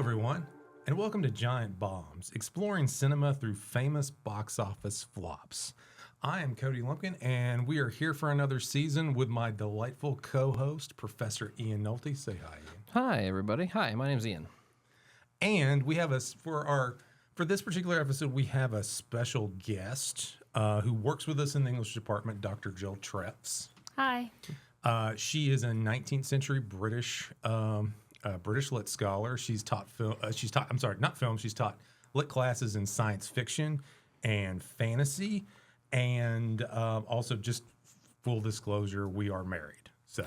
everyone, and welcome to Giant Bombs, exploring cinema through famous box office flops. I am Cody Lumpkin, and we are here for another season with my delightful co-host, Professor Ian Nolte. Say hi, Ian. Hi, everybody. Hi, my name's Ian. And we have for this particular episode, we have a special guest who works with us in the English department, Dr. Jill Trefts. Hi. She is a 19th century British lit scholar. She's taught She's taught lit classes in science fiction and fantasy, and also, just full disclosure, we are married. So,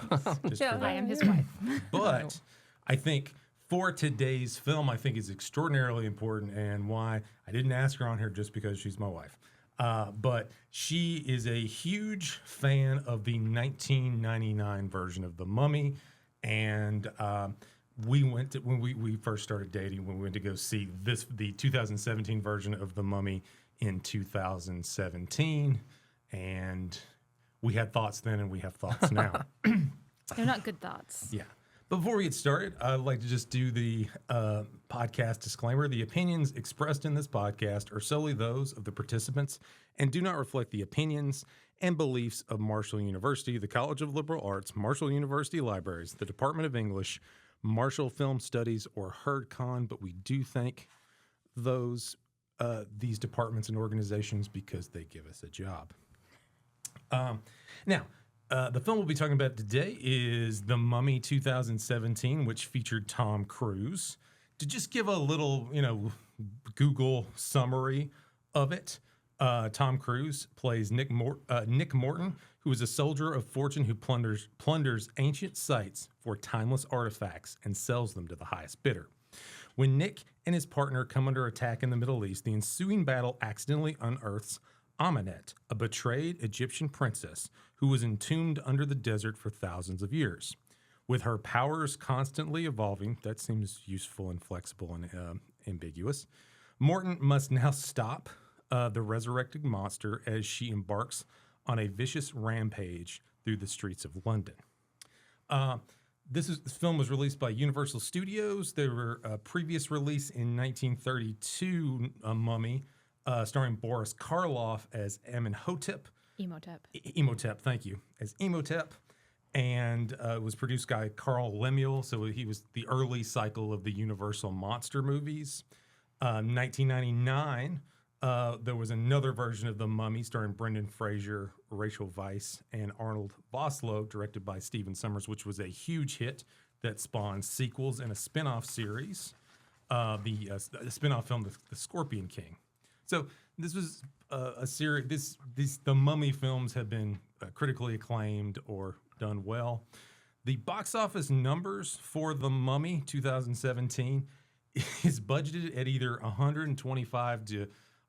just for I that. am his wife. But I think for today's film, I think is extraordinarily important, and why I didn't ask her on here just because she's my wife. But she is a huge fan of the 1999 version of The Mummy, and when we first started dating, when we went to go see the 2017 version of The Mummy in 2017, and we had thoughts then, and we have thoughts now. They're not good thoughts. Yeah. But before we get started, I'd like to just do the podcast disclaimer. The opinions expressed in this podcast are solely those of the participants and do not reflect the opinions and beliefs of Marshall University, the College of Liberal Arts, Marshall University Libraries, the Department of English, Marshall Film Studies, or HerdCon, but we do thank these departments and organizations because they give us a job. Now, the film we'll be talking about today is The Mummy 2017, which featured Tom Cruise. To just give a little, Google summary of it, Tom Cruise plays Nick Morton, who is a soldier of fortune who plunders ancient sites for timeless artifacts and sells them to the highest bidder. When Nick and his partner come under attack in the Middle East, the ensuing battle accidentally unearths Amenet, a betrayed Egyptian princess who was entombed under the desert for thousands of years. With her powers constantly evolving, that seems useful and flexible and ambiguous, Morton must now stop the resurrected monster as she embarks on a vicious rampage through the streets of London. This film was released by Universal Studios. There were a previous release in 1932, a Mummy, starring Boris Karloff as Amenhotep. Imhotep, thank you, as Imhotep. And it was produced by Carl Lemuel, so he was the early cycle of the Universal monster movies. 1999, there was another version of The Mummy starring Brendan Fraser, Rachel Weisz, and Arnold Vosloo, directed by Stephen Sommers, which was a huge hit that spawned sequels and a spin-off series, the spin-off film, The Scorpion King. So this was a series. The Mummy films have been critically acclaimed or done well. The box office numbers for The Mummy 2017 is budgeted at either $125 to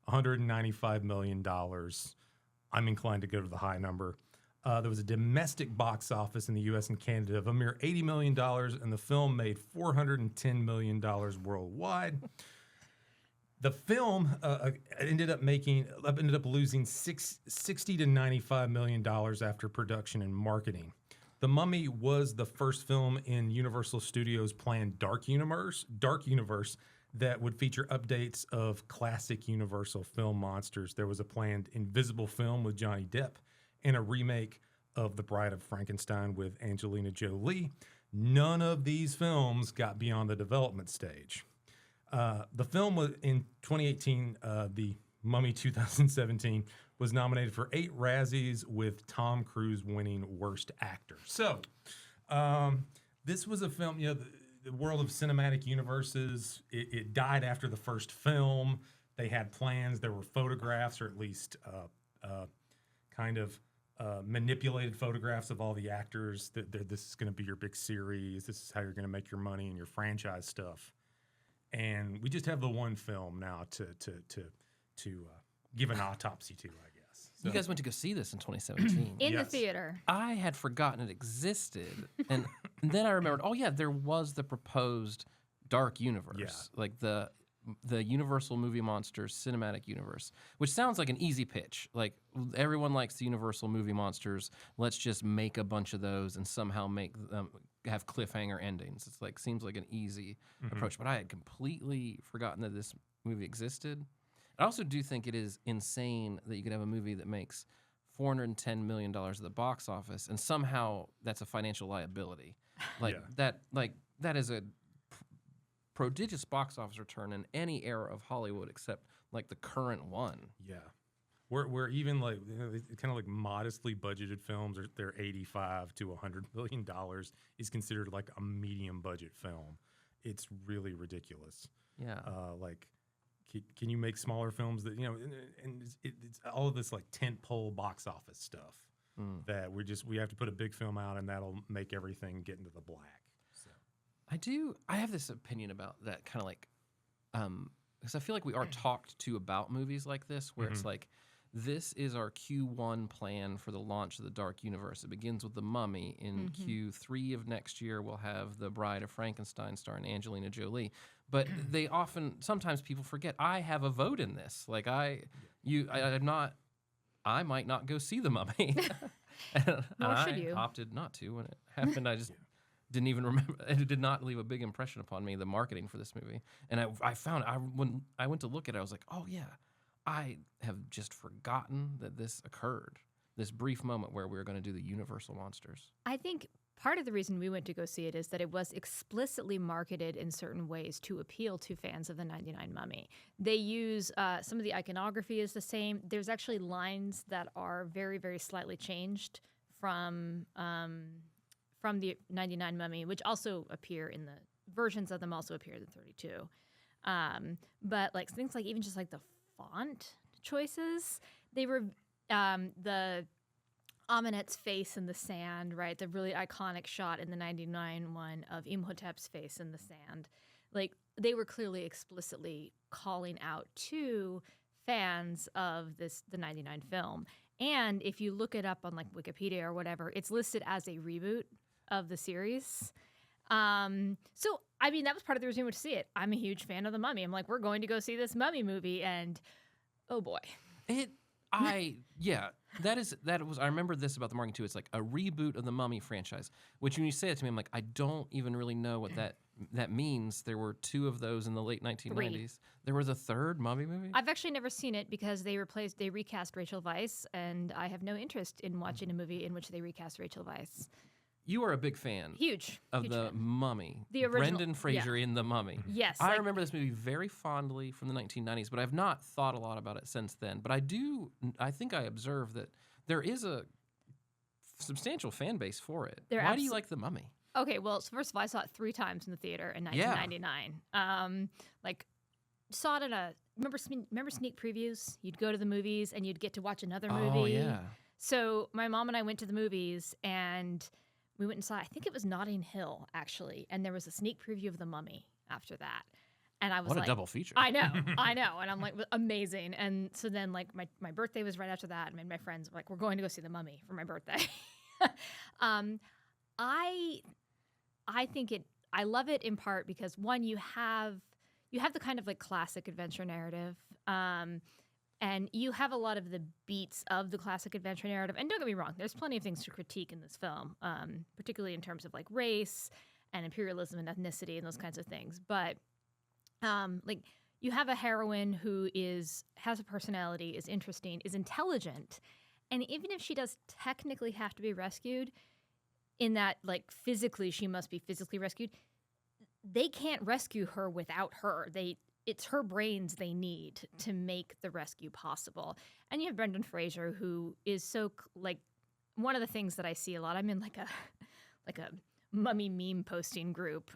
$195 million. I'm inclined to go to the high number. There was a domestic box office in the U.S. and Canada of a mere $80 million, and the film made $410 million worldwide. The film ended up losing $60 to $95 million after production and marketing. The Mummy was the first film in Universal Studios' planned Dark Universe that would feature updates of classic Universal film monsters. There was a planned Invisible film with Johnny Depp and a remake of The Bride of Frankenstein with Angelina Jolie. None of these films got beyond the development stage. The film was in 2018, The Mummy 2017 was nominated for 8 Razzies, with Tom Cruise winning Worst Actor. So, this was a film, the world of cinematic universes, it died after the first film. They had plans, there were photographs, or at least manipulated photographs of all the actors. This is going to be your big series. This is how you're going to make your money and your franchise stuff. And we just have the one film now to give an autopsy to, I guess. So, you guys went to go see this in 2017. In the theater. I had forgotten it existed. And then I remembered, there was the proposed Dark Universe. Yeah. Like the Universal Movie Monsters Cinematic Universe, which sounds like an easy pitch. Like, everyone likes the Universal Movie Monsters. Let's just make a bunch of those and somehow make them have cliffhanger endings. It's like seems like an easy Mm-hmm. approach, but I had completely forgotten that this movie existed. I also do think it is insane that you could have a movie that makes $410 million at the box office, and somehow that's a financial liability. Like Yeah. that is a prodigious box office return in any era of Hollywood except like the current one. Yeah. Where even like kind of like modestly budgeted films, they're 85 to $100 million is considered like a medium budget film. It's really ridiculous. Yeah. Like, can you make smaller films that and it's all of this like tent pole box office stuff that we have to put a big film out and that'll make everything get into the black. So I have this opinion about that kind of like, because I feel like we are talked to about movies like this, where it's like, this is our Q1 plan for the launch of the Dark Universe. It begins with The Mummy. In Q3 of next year, we'll have The Bride of Frankenstein starring Angelina Jolie. But sometimes people forget, I have a vote in this. Like I might not go see The Mummy. and Nor should I you. opted not to when it happened. I just didn't even remember. It did not leave a big impression upon me, the marketing for this movie. And when I went to look at it, I was like, oh yeah, I have just forgotten that this occurred. This brief moment where we were going to do the Universal monsters. I think part of the reason we went to go see it is that it was explicitly marketed in certain ways to appeal to fans of the 99 Mummy. They use some of the iconography is the same. There's actually lines that are very, very slightly changed from the 99 Mummy, which also appear in the versions of them also appear in the 32. But like things like even just like the font choices, they were the Amenet's face in the sand, right? The really iconic shot in the 99 one of Imhotep's face in the sand. Like they were clearly explicitly calling out to fans of the 99 film. And if you look it up on like Wikipedia or whatever, it's listed as a reboot of the series. So, I mean, that was part of the reason we went to see it. I'm a huge fan of The Mummy. I'm like, we're going to go see this Mummy movie, and oh boy. I remember this about the marketing too. It's like a reboot of the Mummy franchise, which when you say it to me, I'm like, I don't even really know what that means. There were two of those in the late 1990s. 3. There was a third Mummy movie? I've actually never seen it because they recast Rachel Weisz, and I have no interest in watching a movie in which they recast Rachel Weisz. You are a big fan Huge of huge the fan. Mummy. The original, Brendan Fraser in The Mummy. Yes, I like- remember this movie very fondly from the 1990s, but I've not thought a lot about it since then. But I think I observed that there is a substantial fan base for it. Why do you like The Mummy? Okay, well, so first of all, I saw it 3 times in the theater in 1999. Saw it in remember sneak previews? You'd go to the movies and you'd get to watch another movie. Oh, yeah. So my mom and I went to the movies and we went and saw, I think it was Notting Hill, actually, and there was a sneak preview of The Mummy after that. And I was What like, a double feature. I know. And I'm like, amazing. And so then like my birthday was right after that. And my friends were like, we're going to go see The Mummy for my birthday. I think I love it in part because one, you have the kind of like classic adventure narrative. And you have a lot of the beats of the classic adventure narrative. And don't get me wrong, there's plenty of things to critique in this film, particularly in terms of like race and imperialism and ethnicity and those kinds of things. But like you have a heroine who has a personality, is interesting, is intelligent. And even if she does technically have to be rescued, in that like physically she must be physically rescued, they can't rescue her without her. It's her brains they need to make the rescue possible. And you have Brendan Fraser, who is so like one of the things that I see a lot. I'm in like a mummy meme posting group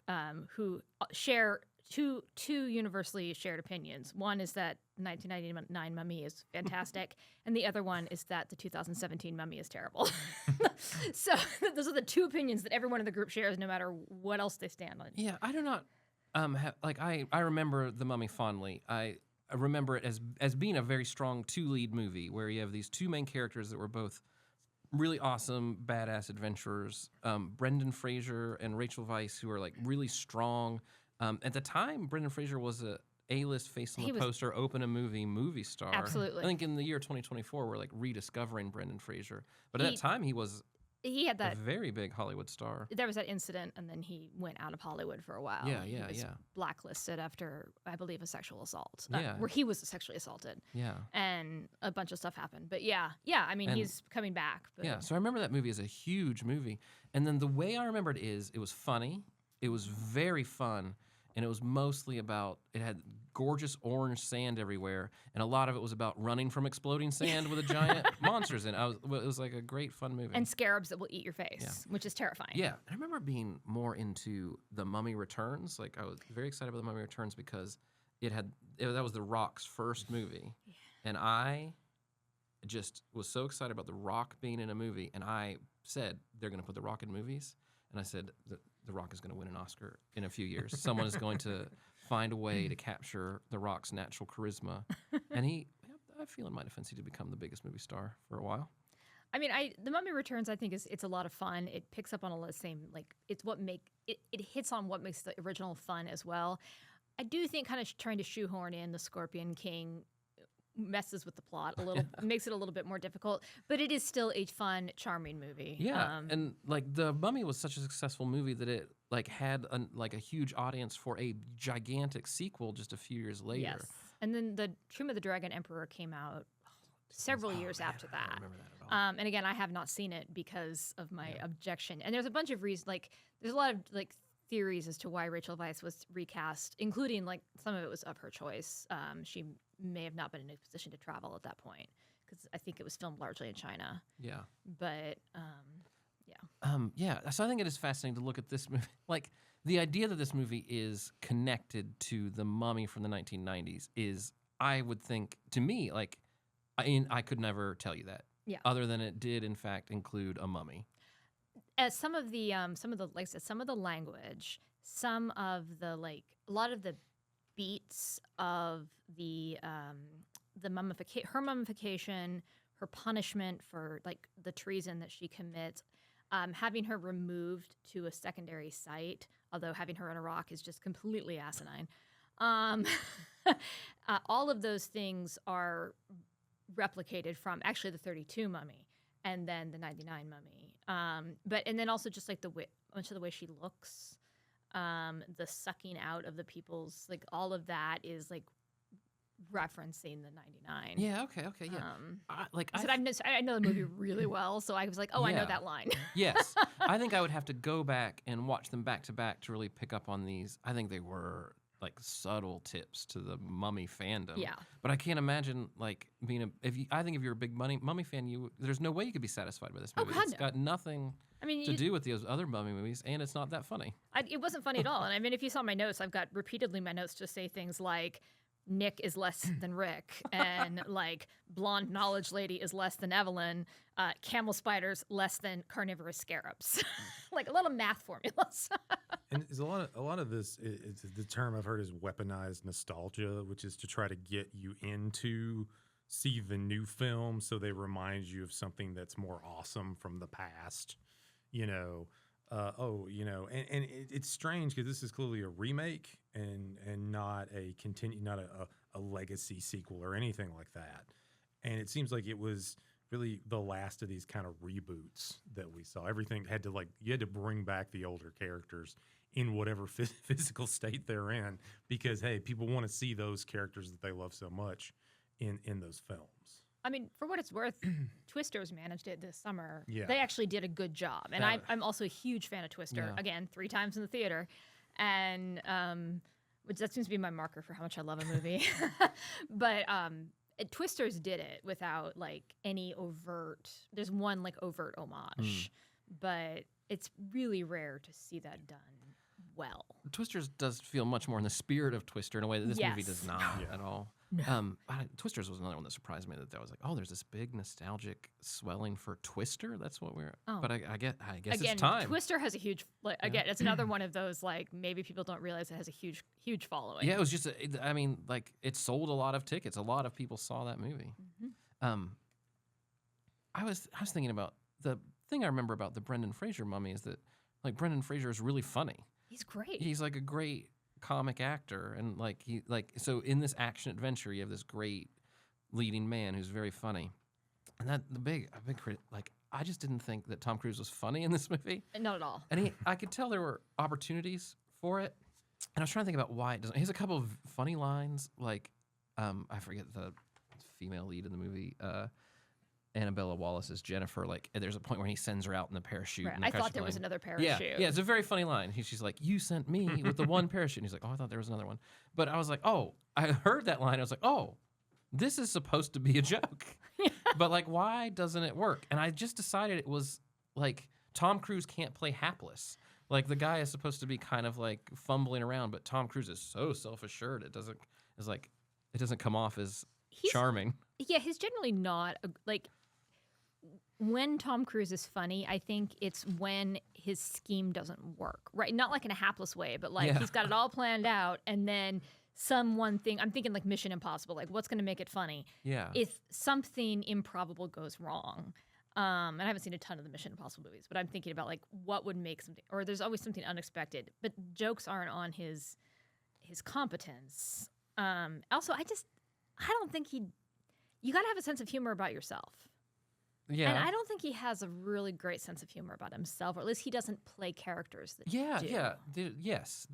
who share two universally shared opinions. One is that 1999 Mummy is fantastic, and the other one is that the 2017 Mummy is terrible. So those are the two opinions that everyone in the group shares, no matter what else they stand on. Yeah, I do not I remember The Mummy fondly. I remember it as being a very strong 2-lead movie where you have these two main characters that were both really awesome, badass adventurers. Brendan Fraser and Rachel Weisz, who are like really strong. At the time, Brendan Fraser was a A-list face on the poster, open a movie star. Absolutely. I think in the year 2024, we're like rediscovering Brendan Fraser. But at that time, he was he had a that. very big Hollywood star. There was that incident, and then he went out of Hollywood for a while. Yeah, He yeah, was yeah. blacklisted after, I believe, a sexual assault. Yeah. Where he was sexually assaulted, Yeah. and a bunch of stuff happened. But yeah. I mean, And- he's coming back. But Yeah, so I remember that movie as a huge movie. And then the way I remember it is it was funny, it was very fun, and it was mostly about, it had gorgeous orange sand everywhere, and a lot of it was about running from exploding sand with a giant monsters in it. It was like a great fun movie. and scarabs that will eat your face, which is terrifying. Yeah, I remember being more into The Mummy Returns. Like, I was very excited about The Mummy Returns because that was The Rock's first movie. Yeah. And I just was so excited about The Rock being in a movie, and I said, they're going to put The Rock in movies. And I said, The Rock is going to win an Oscar in a few years. Someone is going to find a way to capture The Rock's natural charisma. And I feel in my defense, he did become the biggest movie star for a while. I mean, The Mummy Returns, I think it's a lot of fun. It picks up on all the same, like, it hits on what makes the original fun as well. I do think kind of trying to shoehorn in the Scorpion King messes with the plot a little, makes it a little bit more difficult, but it is still a fun, charming movie. Yeah, and like The Mummy was such a successful movie that it like had a huge audience for a gigantic sequel just a few years later. Yes. And then the Tomb of the Dragon Emperor came out several years after I don't that. remember that at all. And again, I have not seen it because of my objection. And there's a bunch of reasons, like there's a lot of like theories as to why Rachel Weisz was recast, including like some of it was of her choice. She may have not been in a position to travel at that point because I think it was filmed largely in China. Yeah. But So I think it is fascinating to look at this movie. Like, the idea that this movie is connected to The Mummy from the 1990s is, I would think, to me, like, I could never tell you that. Yeah. Other than it did, in fact, include a mummy. as some of the like I said, some of the language, some of the like a lot of the beats of her mummification, her punishment for like the treason that she commits, having her removed to a secondary site, although having her on a rock is just completely asinine. All of those things are replicated from actually the 32 mummy and then the 99 mummy. And then also just like much of the way she looks, the sucking out of the people's, like all of that is like referencing the 99. Yeah. Okay. Yeah. I know the movie really well, so I was like, oh, I know Yeah. that line. Yes. I think I would have to go back and watch them back to back to really pick up on these. I think they were like subtle tips to the Mummy fandom. Yeah. But I can't imagine like being I think if you're a big Mummy fan, there's no way you could be satisfied by this movie. God, It's no. got nothing I mean, to do with those other Mummy movies, and it's not that funny. it wasn't funny at all. And I mean, if you saw my notes, I've got repeatedly my notes just say things like Nick is less than Rick, and like blonde knowledge lady is less than Evelyn, camel spiders less than carnivorous scarabs, like a lot of math formulas. And there's a lot of this. It's the term I've heard is weaponized nostalgia, which is to try to get you into see the new film, so they remind you of something that's more awesome from the past. And it's strange because this is clearly a remake and not a legacy sequel or anything like that. And it seems like it was really the last of these kind of reboots that we saw. Everything had to you had to bring back the older characters in whatever physical state they're in, because hey, people want to see those characters that they love so much in those films. I mean, for what it's worth, Twisters managed it this summer. Yeah. They actually did a good job. And I'm also a huge fan of Twister. Yeah. Again, 3 times in the theater. And which that seems to be my marker for how much I love a movie. But Twisters did it without like any overt. There's one like overt homage, but it's really rare to see that done well. Twisters does feel much more in the spirit of Twister in a way that this movie Yes. does not at all. No. Twisters was another one that surprised me that I was like, oh, there's this big nostalgic swelling for Twister. That's what we're. Oh. But I guess Again, it's time. Twister has a huge. Again, it's another one of those like maybe people don't realize it has a huge following. Yeah, it was just. It sold a lot of tickets. A lot of people saw that movie. Mm-hmm. I was thinking about the thing I remember about the Brendan Fraser mummy is that like Brendan Fraser is really funny. He's great. He's like a great comic actor, and so in this action adventure, you have this great leading man who's very funny, and that a big I just didn't think that Tom Cruise was funny in this movie. Not at all. And I could tell there were opportunities for it. And I was trying to think about why it doesn't. He has a couple of funny lines, like I forget the female lead in the movie, Annabella Wallace as Jennifer. Like, there's a point where he sends her out in the parachute. Right. And the I thought crash there was plane. another parachute. Yeah, it's a very funny line. She's like, "You sent me with the one parachute." And he's like, "Oh, I thought there was another one." But I was like, "Oh," I heard that line. I was like, "Oh, this is supposed to be a joke." But like, why doesn't it work? And I just decided it was like Tom Cruise can't play hapless. Like, the guy is supposed to be kind of like fumbling around, but Tom Cruise is so self-assured. It doesn't come off as charming. Yeah, he's generally not like. When Tom Cruise is funny, I think it's when his scheme doesn't work, right? Not like in a hapless way, but like he's got it all planned out, and then some one thing. I'm thinking like Mission Impossible, like what's going to make it funny? Yeah. If something improbable goes wrong, and I haven't seen a ton of the Mission Impossible movies, but I'm thinking about like what would make something, or there's always something unexpected. But jokes aren't on his competence. Also, I don't think you got to have a sense of humor about yourself. Yeah. And I don't think he has a really great sense of humor about himself, or at least he doesn't play characters that do. Yes.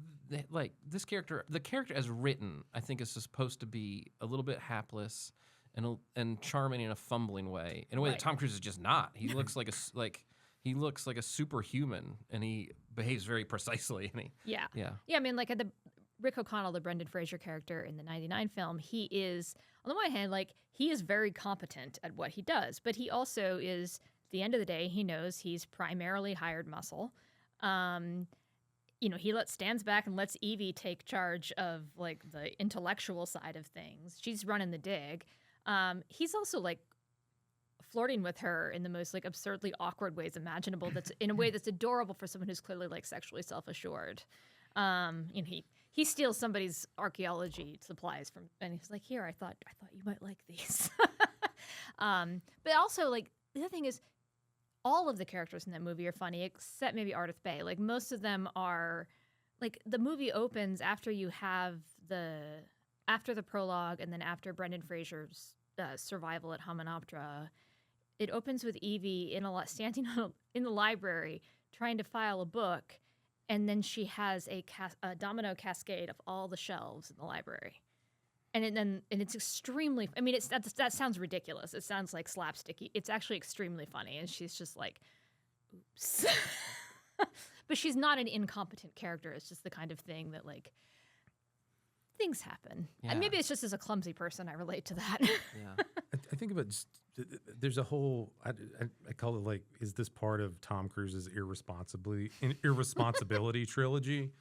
Like, this character, the character as written, I think is supposed to be a little bit hapless and charming in a fumbling way, in a way that Tom Cruise is just not. He looks like a superhuman, and he behaves very precisely. And Yeah. I mean, like Rick O'Connell, the Brendan Fraser character in the '99 film, he is, on the one hand, like, he is very competent at what he does, but he also is, at the end of the day, he knows he's primarily hired muscle. He stands back and lets Evie take charge of like the intellectual side of things. She's running the dig. He's also like flirting with her in the most like absurdly awkward ways imaginable. That's in a way that's adorable for someone who's clearly like sexually self-assured. He steals somebody's archaeology supplies and he's like, "Here, I thought you might like these." But also, like, the other thing is, all of the characters in that movie are funny, except maybe Ardith Bay. Like, most of them are, like, the movie opens after you have after the prologue and then after Brendan Fraser's survival at Hamunaptra. It opens with Evie standing in the library trying to file a book. And then she has a domino cascade of all the shelves in the library, and it's extremely. I mean, that sounds ridiculous. It sounds like slapsticky. It's actually extremely funny, and she's just like, "Oops," but she's not an incompetent character. It's just the kind of thing that like things happen, and maybe it's just as a clumsy person I relate to that. Yeah, I think about there's a whole I call it like, is this part of Tom Cruise's irresponsibility trilogy?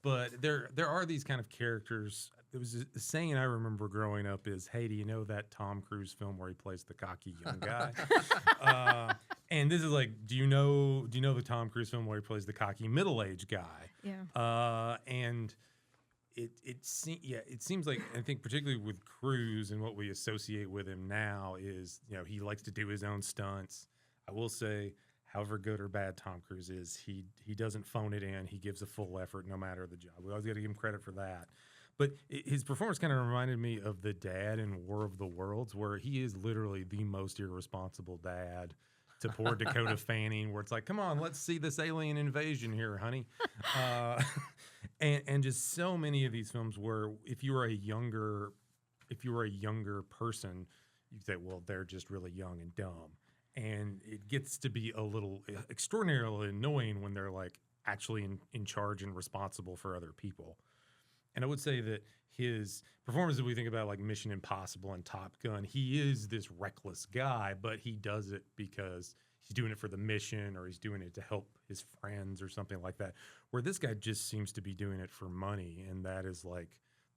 But there are these kind of characters. There was a saying I remember growing up is, "Hey, do you know that Tom Cruise film where he plays the cocky young guy?" And this is like, do you know the Tom Cruise film where he plays the cocky middle-aged guy? Yeah. And it seems like, I think particularly with Cruise and what we associate with him now is, he likes to do his own stunts. I will say, however good or bad Tom Cruise is, he doesn't phone it in. He gives a full effort no matter the job. We always got to give him credit for that. But his performance kind of reminded me of the dad in War of the Worlds, where he is literally the most irresponsible dad to poor Dakota Fanning, where it's like, "Come on, let's see this alien invasion here, honey." And just so many of these films where if you were a younger person, you'd say, "Well, they're just really young and dumb." And it gets to be a little extraordinarily annoying when they're like actually in charge and responsible for other people. And I would say that his performance, that we think about like Mission Impossible and Top Gun, he is this reckless guy, but he does it because he's doing it for the mission, or he's doing it to help his friends or something like that. Where this guy just seems to be doing it for money, and that is like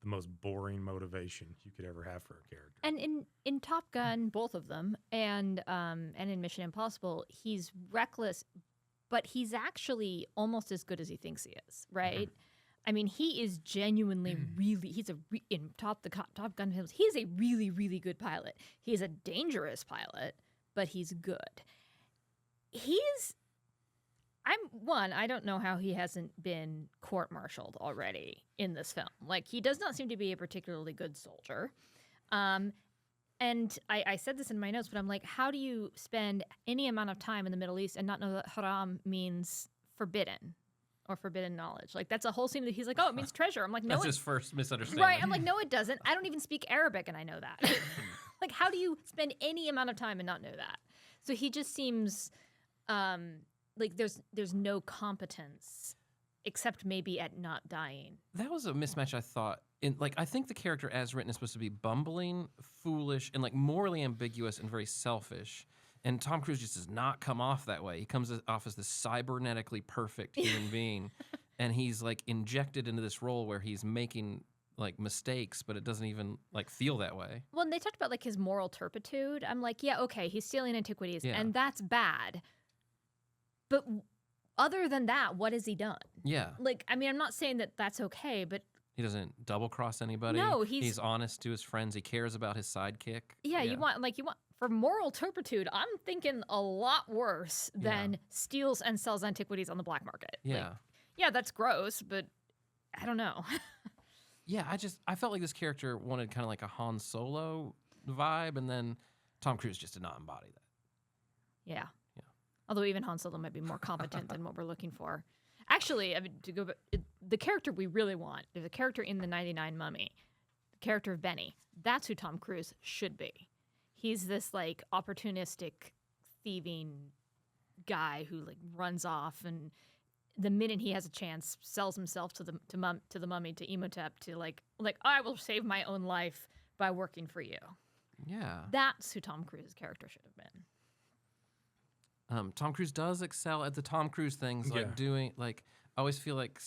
the most boring motivation you could ever have for a character. And in Top Gun, both of them, and in Mission Impossible, he's reckless, but he's actually almost as good as he thinks he is, right? Mm-hmm. I mean, he is genuinely in Top Gun films, he's a really, really good pilot. He's a dangerous pilot, but he's good. I don't know how he hasn't been court-martialed already in this film. Like, he does not seem to be a particularly good soldier. And I said this in my notes, but I'm like, how do you spend any amount of time in the Middle East and not know that haram means forbidden or forbidden knowledge? Like, that's a whole scene that he's like, oh, it means treasure. I'm like, no, That's it, his first misunderstanding. right. I'm like, no, it doesn't. I don't even speak Arabic and I know that. Like, how do you spend any amount of time and not know that? So he just seems like there's no competence except maybe at not dying. That was a mismatch, I thought. I think the character as written is supposed to be bumbling, foolish, and like morally ambiguous and very selfish. And Tom Cruise just does not come off that way. He comes off as this cybernetically perfect human being, and he's like injected into this role where he's making like mistakes, but it doesn't even like feel that way. Well, and they talked about like his moral turpitude. I'm like, yeah, okay, he's stealing antiquities, Yeah. and that's bad. But other than that, what has he done? Yeah. Like, I mean, I'm not saying that that's okay, but He doesn't double cross anybody. No, he's honest to his friends. He cares about his sidekick. yeah, you want for moral turpitude. I'm thinking a lot worse than steals and sells antiquities on the black market. Yeah. Like, yeah, that's gross, but I don't know. Yeah, I felt like this character wanted kind of like a Han Solo vibe, and then Tom Cruise just did not embody that. Yeah. Yeah. Although even Han Solo might be more competent than what we're looking for. Actually, I mean, to go back, the character we really want, there's a character in the 99 Mummy, the character of Benny. That's who Tom Cruise should be. He's this like opportunistic, thieving guy who like runs off, and the minute he has a chance, sells himself to the mummy, to Imhotep, to like I will save my own life by working for you. Yeah. That's who Tom Cruise's character should have been. Tom Cruise does excel at the Tom Cruise things, like doing like. I always feel like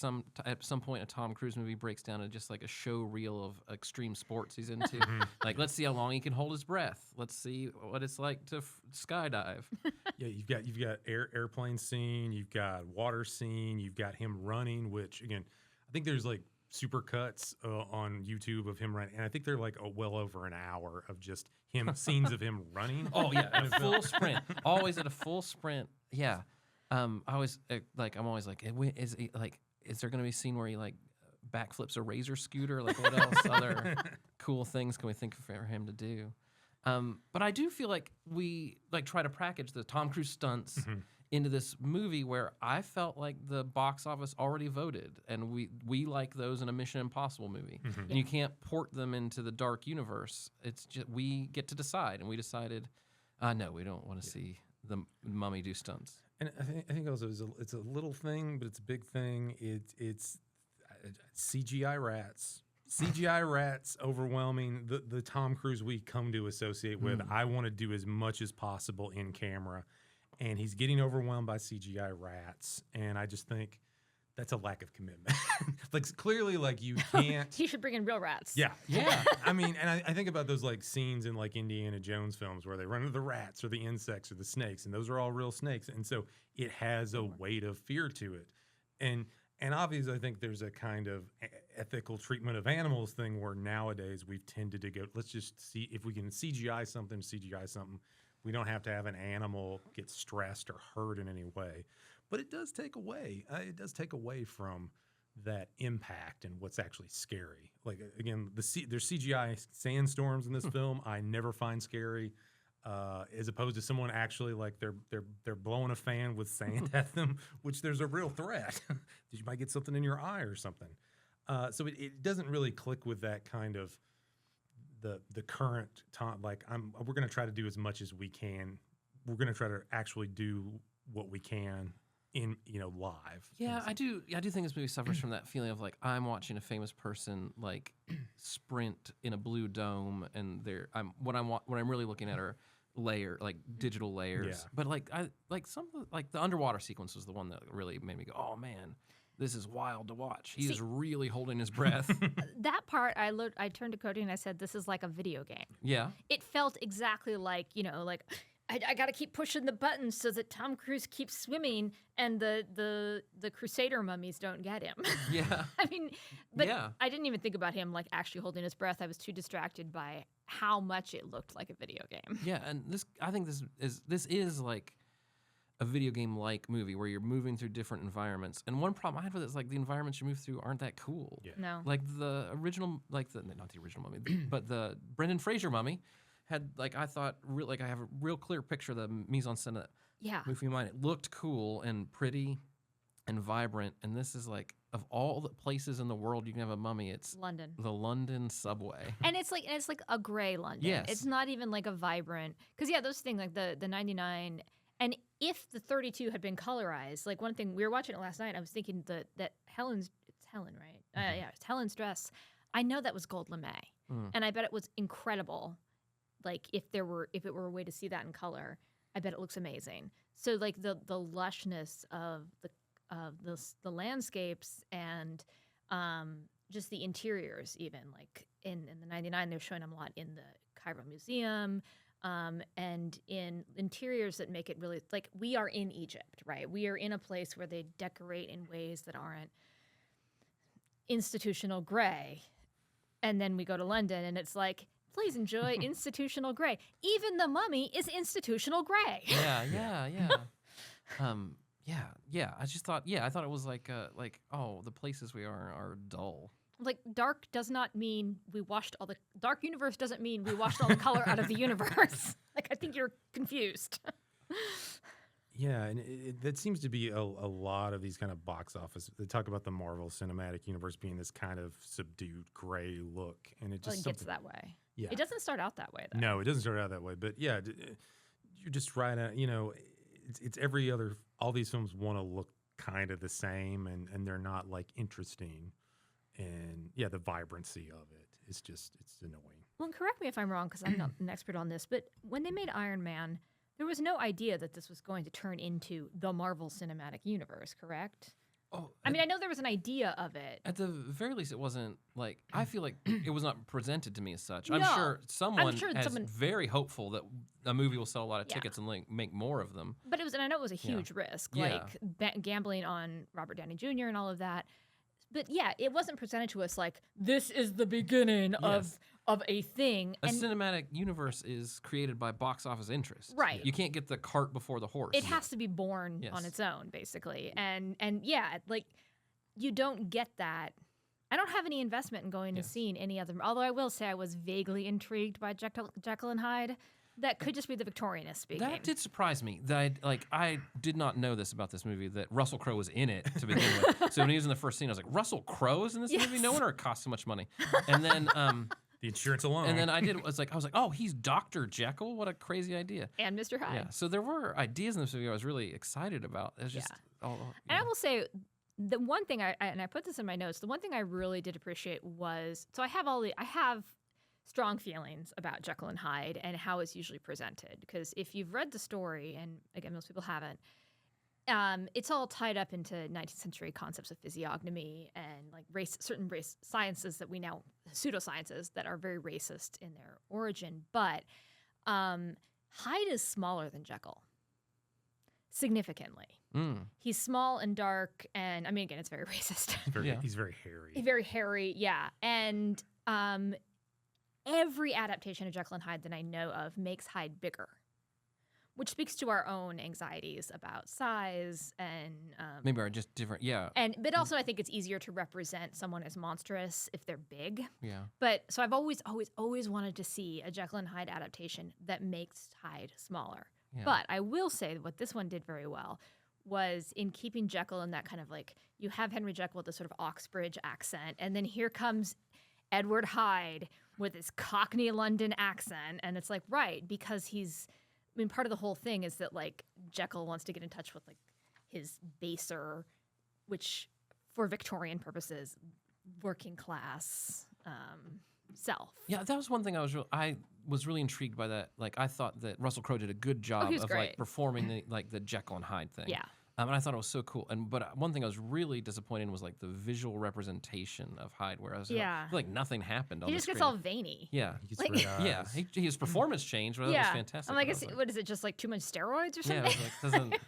at some point a Tom Cruise movie breaks down to just like a show reel of extreme sports he's into. Like, let's see how long he can hold his breath. Let's see what it's like to skydive. Yeah, you've got airplane scene, you've got water scene, you've got him running. Which again, I think there's like super cuts on YouTube of him running, and I think they're like well over an hour of just him scenes of him running. Oh yeah, at a full sprint. Always at a full sprint. Yeah. I'm always like, is there going to be a scene where he like backflips a razor scooter? Like, what else other cool things can we think for him to do? But I do feel like we like try to package the Tom Cruise stunts into this movie where I felt like the box office already voted, and we like those in a Mission Impossible movie, and you can't port them into the dark universe. It's just we get to decide, and we decided, no, we don't want to see the Mummy do stunts. And I think also it's a little thing, but it's a big thing. It's CGI rats. CGI rats overwhelming the Tom Cruise we come to associate with. I want to do as much as possible in camera, and he's getting overwhelmed by CGI rats. And I just think that's a lack of commitment. Like, clearly, like, you can't. He should bring in real rats. Yeah. I mean, and I think about those like scenes in like Indiana Jones films where they run into the rats or the insects or the snakes, and those are all real snakes, and so it has a weight of fear to it, and obviously I think there's a kind of ethical treatment of animals thing where nowadays we've tended to go, let's just see if we can CGI something. We don't have to have an animal get stressed or hurt in any way, but it does take away. It does take away from that impact and what's actually scary. Like, again, there's CGI sandstorms in this film I never find scary, as opposed to someone actually like they're blowing a fan with sand at them, which there's a real threat that you might get something in your eye or something. So it doesn't really click with that kind of the current time. Like, we're going to try to do as much as we can. We're going to try to actually do what we can in live. Yeah, I do think this movie suffers from that feeling of like I'm watching a famous person like sprint in a blue dome, and what I'm really looking at are digital layers. Yeah. But like the underwater sequence was the one that really made me go, oh man, this is wild to watch. He is really holding his breath. That part, I turned to Cody and I said, this is like a video game. Yeah. It felt exactly like, I got to keep pushing the buttons so that Tom Cruise keeps swimming and the Crusader mummies don't get him. Yeah. I mean, but yeah. I didn't even think about him like actually holding his breath. I was too distracted by how much it looked like a video game. Yeah, and I think this is like a video game like movie where you're moving through different environments. And one problem I had with it is like the environments you move through aren't that cool. Yeah. No. Like the original, not the original Mummy, but the Brendan Fraser Mummy had like I thought like I have a real clear picture of the mise en scène of that Yeah. movie in mind. It looked cool and pretty and vibrant, and this is like of all the places in the world you can have a mummy, it's London. the London subway. And it's like a gray London. Yes. It's not even like a vibrant, because those things like the 99, and if the 32 had been colorized, like one thing we were watching it last night, I was thinking that it's Helen, right? Yeah, it's Helen's dress. I know that was gold lame, and I bet it was incredible. Like if it were a way to see that in color, I bet it looks amazing. So like the lushness of the landscapes and just the interiors, even like in the 99, they're showing them a lot in the Cairo Museum, and in interiors that make it really like we are in Egypt, right? We are in a place where they decorate in ways that aren't institutional gray. And then we go to London and it's like, please enjoy institutional gray. Even the mummy is institutional gray. Yeah. I just thought, I thought it was like the places we are dull. Like dark does not mean we washed all the dark universe doesn't mean we washed all the color out of the universe. Like I think you're confused. Yeah, and that seems to be a lot of these kind of box office. They talk about the Marvel Cinematic Universe being this kind of subdued gray look, and it just gets that way. Yeah, it doesn't start out that way though. No, it doesn't start out that way. But yeah, you're just right at it's every other. All these films want to look kind of the same, and they're not like interesting. And yeah, the vibrancy of it is just it's annoying. Well, and correct me if I'm wrong because I'm not an expert on this, but when they made Iron Man, there was no idea that this was going to turn into the Marvel Cinematic Universe, correct? Oh, I mean, I know there was an idea of it. At the very least, it wasn't like I feel like it was not presented to me as such. No, I'm sure someone someone very hopeful that a movie will sell a lot of tickets and make more of them. But it was, and I know it was a huge risk, like gambling on Robert Downey Jr. and all of that. But yeah, it wasn't presented to us like this is the beginning of a thing. A cinematic universe is created by box office interest. Right. You can't get the cart before the horse. It has to be born on its own, basically. And yeah, like you don't get that. I don't have any investment in going to see any other. Although I will say I was vaguely intrigued by Jekyll and Hyde. That could just be the Victorianist speaking. That did surprise me. That I did not know this about this movie, that Russell Crowe was in it to begin with. So when he was in the first scene, I was like, Russell Crowe is in this movie? No wonder it cost so much money. And then the insurance alone. And then I was like, oh, he's Dr. Jekyll? What a crazy idea. And Mr. Hyde. Yeah. So there were ideas in this movie I was really excited about. It was just and I will say the one thing and I put this in my notes, the one thing I really did appreciate was I have strong feelings about Jekyll and Hyde and how it's usually presented. Because if you've read the story, and again, most people haven't, it's all tied up into 19th century concepts of physiognomy and like certain race sciences that we now, pseudosciences that are very racist in their origin. But Hyde is smaller than Jekyll, significally. He's small and dark, and I mean, again, it's very racist. He's very hairy. Very hairy, yeah. And every adaptation of Jekyll and Hyde that I know of makes Hyde bigger, which speaks to our own anxieties about size and maybe are just different. Yeah. But also I think it's easier to represent someone as monstrous if they're big. Yeah. But so I've always wanted to see a Jekyll and Hyde adaptation that makes Hyde smaller. Yeah. But I will say that what this one did very well was in keeping Jekyll in that kind of like, you have Henry Jekyll with this sort of Oxbridge accent, and then here comes Edward Hyde with his Cockney London accent, and it's like, right, because part of the whole thing is that like Jekyll wants to get in touch with like his baser, which for Victorian purposes, working class self. Yeah, that was one thing I was really intrigued by that. Like I thought that Russell Crowe did a good job of great. Like performing the Jekyll and Hyde thing. Yeah. And I thought it was so cool. But one thing I was really disappointed in was like the visual representation of Hyde, where I was like, I feel like nothing happened on the He just screen. gets all veiny. Yeah. His performance changed, but that was fantastic. I'm like, what is it, just like too much steroids or something? Yeah, I was like,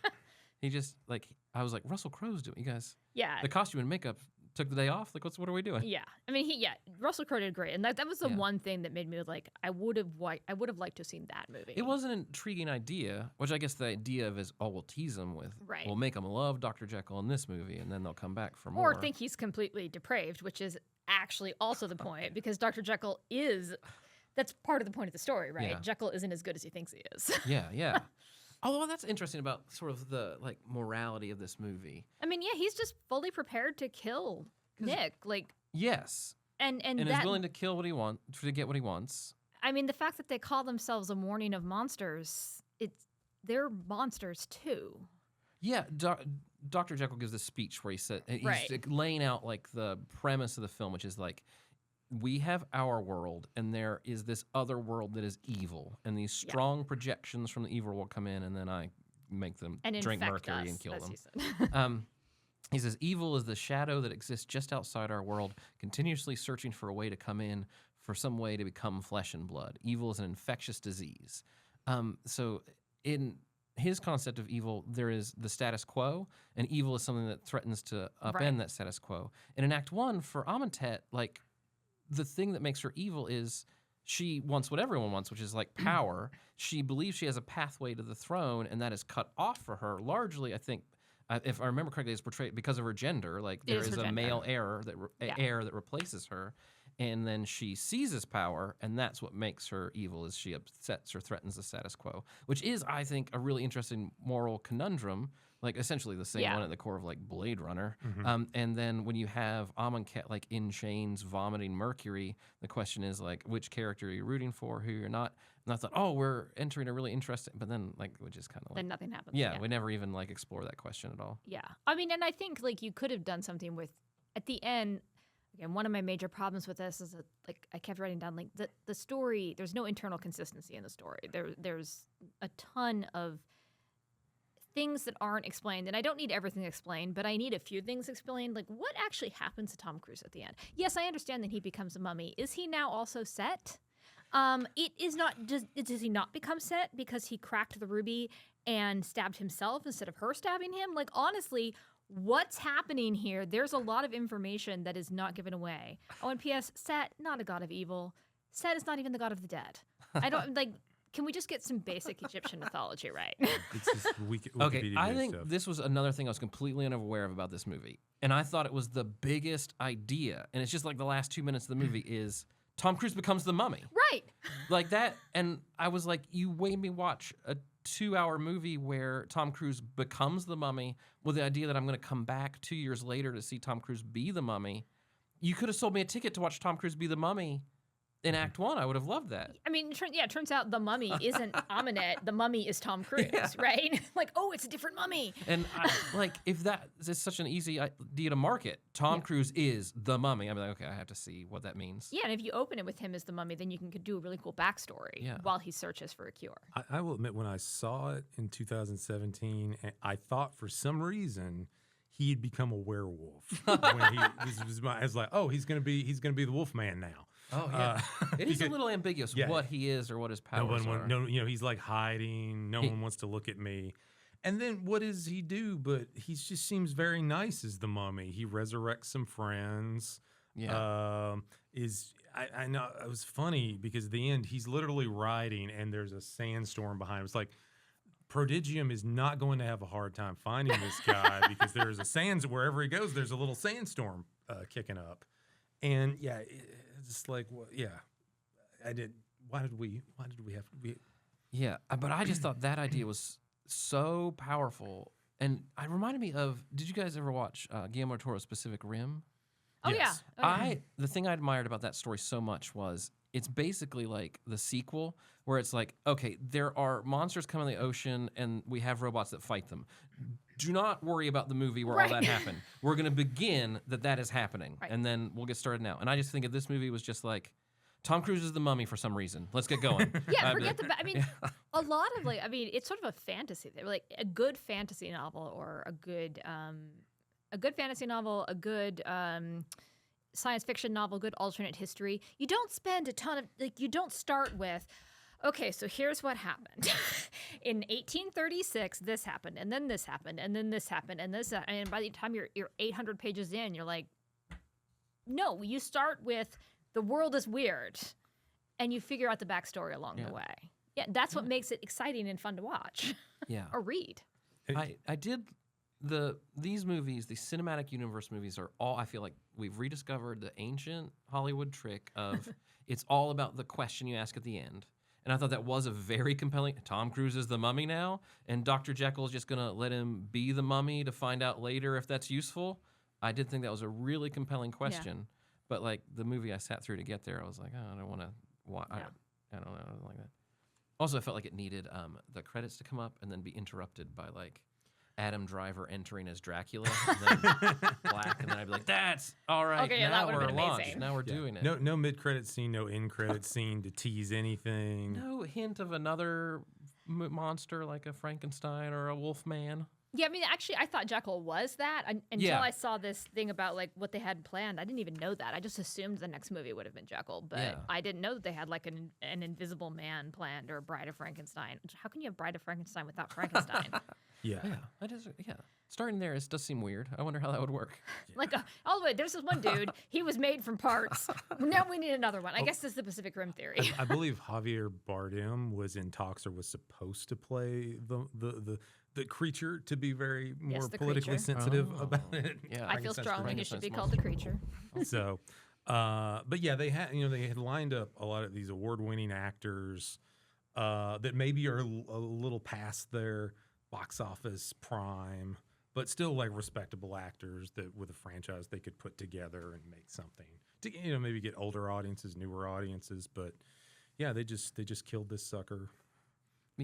he just like, I was like, Russell Crowe's doing, you guys. Yeah. The costume and makeup took the day off. Like, what are we doing? Yeah. I mean, Russell Crowe did great. And that was the one thing that made me like, I would have liked to have seen that movie. It was an intriguing idea, which I guess the idea of is, we'll tease them with, right. We'll make them love Dr. Jekyll in this movie, and then they'll come back for more. Or think he's completely depraved, which is actually also the point, because Dr. Jekyll is That's part of the point of the story, right? Yeah. Jekyll isn't as good as he thinks he is. Yeah. Although that's interesting about sort of the like morality of this movie. I mean, yeah, he's just fully prepared to kill Nick, like, Yes. and And that. is willing to kill what he wants to get what he wants. I mean, the fact that they call themselves a warning of monsters, they're monsters too. Yeah, Dr. Jekyll gives this speech where he's Right. laying out like the premise of the film, which is like, we have our world, and there is this other world that is evil, and these strong projections from the evil will come in, and then I make them And drink infect mercury us, and kill as them. you said. He says, evil is the shadow that exists just outside our world, continuously searching for a way to come in, for some way to become flesh and blood. Evil is an infectious disease. So in his concept of evil, there is the status quo, and evil is something that threatens to upend that status quo. And in Act 1, for Amentet, like, the thing that makes her evil is she wants what everyone wants, which is like power. She believes she has a pathway to the throne, and that is cut off for her. Largely, I think, if I remember correctly, it's portrayed because of her gender. Like there is a male heir that replaces her, and then she seizes power, and that's what makes her evil. Is she upsets or threatens the status quo, which is, I think, a really interesting moral conundrum. Like essentially the same one at the core of like Blade Runner. And then when you have Amonkhet like in chains vomiting mercury, the question is like, which character are you rooting for, who you're not? And I thought, oh, we're entering a really interesting, but then like we just kind of like, Then nothing happens. yeah, we never even like explore that question at all. Yeah. I mean, and I think like you could have done something with, at the end, again, one of my major problems with this is that like I kept writing down like the story, there's no internal consistency in the story. There's a ton of things that aren't explained, and I don't need everything explained, but I need a few things explained. Like, what actually happens to Tom Cruise at the end? Yes, I understand that he becomes a mummy. Is he now also Set? It is not. Does he not become Set because he cracked the ruby and stabbed himself instead of her stabbing him? Like, honestly, what's happening here? There's a lot of information that is not given away. Oh, and P.S. Set, not a god of evil. Set is not even the god of the dead. I don't like. Can we just get some basic Egyptian mythology right? It's just Okay, I think stuff. this was another thing I was completely unaware of about this movie. And I thought it was the biggest idea. And it's just like the last 2 minutes of the movie is Tom Cruise becomes the mummy. Right. Like that. And I was like, you made me watch a 2-hour movie where Tom Cruise becomes the mummy with the idea that I'm going to come back 2 years later to see Tom Cruise be the mummy. You could have sold me a ticket to watch Tom Cruise be the mummy in Act 1. I would have loved that. I mean, it turns out the mummy isn't Amentet. The mummy is Tom Cruise, right? Like, oh, it's a different mummy. And if that is such an easy idea to market, Tom Cruise is the mummy. I'm like, okay, I have to see what that means. Yeah, and if you open it with him as the mummy, then you can do a really cool backstory while he searches for a cure. I will admit, when I saw it in 2017, I thought for some reason he'd become a werewolf. I was like, oh, he's gonna be the Wolfman now. Oh yeah, it is a little ambiguous what he is or what his powers are. He's like hiding. No one wants to look at me. And then what does he do? But he just seems very nice as the mummy. He resurrects some friends. Yeah. I know it was funny because at the end he's literally riding and there's a sandstorm behind him. It's like Prodigium is not going to have a hard time finding this guy because there's a wherever he goes. There's a little sandstorm kicking up, and it's like, well, I did. Why did we have to be? Yeah, but I just thought that idea was so powerful, and it reminded me of. Did you guys ever watch Guillermo del Toro's Pacific Rim? Oh Yes. yeah. The thing I admired about that story so much was it's basically like the sequel where it's like, okay, there are monsters coming in the ocean and we have robots that fight them. Do not worry about the movie where all that happened. We're going to begin that is happening, and then we'll get started now. And I just think if this movie was just like, Tom Cruise is the mummy for some reason. Let's get going. Forget I mean, a lot of it's sort of a fantasy. Like a good fantasy novel or a good fantasy novel, a good science fiction novel, good alternate history. You don't spend a ton of you don't start with, okay, so here's what happened. In 1836, this happened, and then this happened, and then this happened, and this, and by the time you're 800 pages in, you're like, no, you start with the world is weird, and you figure out the backstory along the way. Yeah, that's what makes it exciting and fun to watch. Or read. I did these movies, the cinematic universe movies are all, I feel like we've rediscovered the ancient Hollywood trick of It's all about the question you ask at the end. And I thought that was a very compelling. Tom Cruise is the mummy now, and Dr. Jekyll is just going to let him be the mummy to find out later if that's useful. I did think that was a really compelling question. But like the movie I sat through to get there, I was like, oh, I don't want to. I don't know, I don't like that. Also, I felt like it needed the credits to come up and then be interrupted by like Adam Driver entering as Dracula, and then Black, and then I'd be like, "That's all right. Okay, yeah, now that would've we're been launched. amazing. Now we're doing it." No mid-credit scene, no end-credit scene to tease anything. No hint of another monster like a Frankenstein or a Wolfman. Yeah, I mean, actually, I thought Jekyll was that until I saw this thing about like what they had planned. I didn't even know that. I just assumed the next movie would have been Jekyll, but I didn't know that they had like an Invisible Man planned or Bride of Frankenstein. How can you have Bride of Frankenstein without Frankenstein? Yeah. Starting there does seem weird. I wonder how that would work. Like, all the way, there's this one dude. He was made from parts. Now we need another one. I guess this is the Pacific Rim theory. I believe Javier Bardem was in talks or was supposed to play the creature to be very more the politically creature. sensitive about it. Yeah, I feel Frankenstein's strongly it should be Frankenstein's called the creature. So, but yeah, they had lined up a lot of these award-winning actors that maybe are a little past their box office prime, but still like respectable actors that with a franchise they could put together and make something to maybe get older audiences, newer audiences. But yeah, they just killed this sucker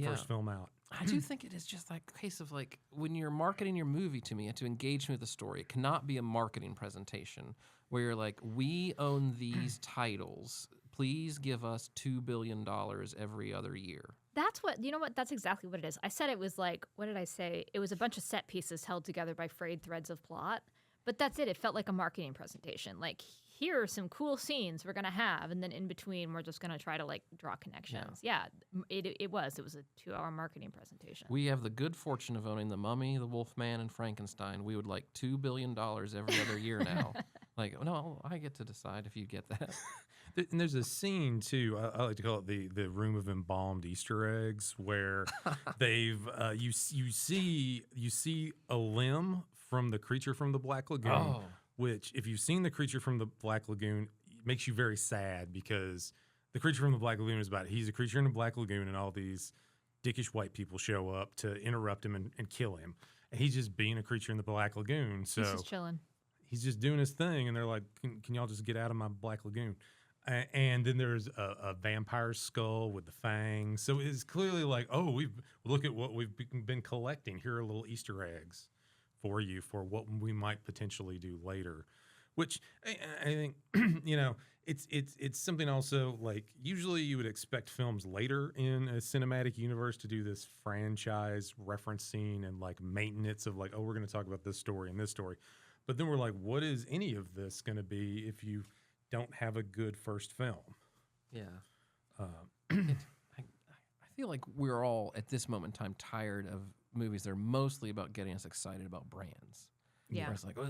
first film out. I do think it is just like a case of like when you're marketing your movie to me, you have to engage me with the story. It cannot be a marketing presentation where you're like, we own these titles. Please give us $2 billion every other year. That's what, you know what? That's exactly what it is. I said it was like, what did I say? It was a bunch of set pieces held together by frayed threads of plot. But that's it. It felt like a marketing presentation. Like, here are some cool scenes we're going to have. And then in between, we're just going to try to like draw connections. Yeah, it was. It was a 2-hour marketing presentation. We have the good fortune of owning the Mummy, the Wolfman, and Frankenstein. We would like $2 billion every other year now. Like, no, I get to decide if you get that. And there's a scene too. I like to call it the room of embalmed Easter eggs, where they've you see a limb from the creature from the Black Lagoon. Oh. Which, if you've seen the creature from the Black Lagoon, it makes you very sad because the creature from the Black Lagoon is about he's a creature in the Black Lagoon, and all these dickish white people show up to interrupt him and kill him. And he's just being a creature in the Black Lagoon. So He's just chilling. he's just doing his thing, and they're like, "Can y'all just get out of my Black Lagoon?" And then there's a vampire skull with the fangs. So it's clearly like, oh, look at what we've been collecting. Here are little Easter eggs for you for what we might potentially do later. Which I think, it's something also like usually you would expect films later in a cinematic universe to do this franchise referencing and like maintenance of like, oh, we're going to talk about this story and this story. But then we're like, what is any of this going to be if you don't have a good first film? Yeah. I feel like we're all at this moment in time tired of movies that are mostly about getting us excited about brands. Yeah. Where it's like, oh,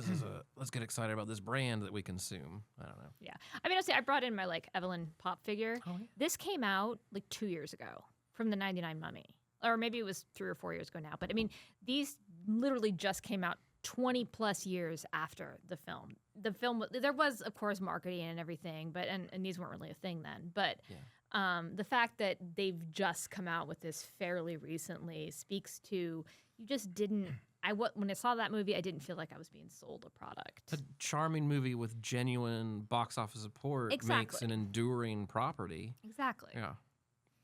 let's get excited about this brand that we consume. I don't know. Yeah. I mean, honestly, I brought in my like Evelyn pop figure. Oh, yeah. This came out like 2 years ago from the 99 Mummy. Or maybe it was 3 or 4 years ago now. But I mean, these literally just came out 20 plus years after the film. The film, there was, of course, marketing and everything, but and these weren't really a thing then. But the fact that they've just come out with this fairly recently speaks to you just didn't. When I saw that movie, I didn't feel like I was being sold a product. A charming movie with genuine box office support makes Exactly. an enduring property. Exactly. Yeah.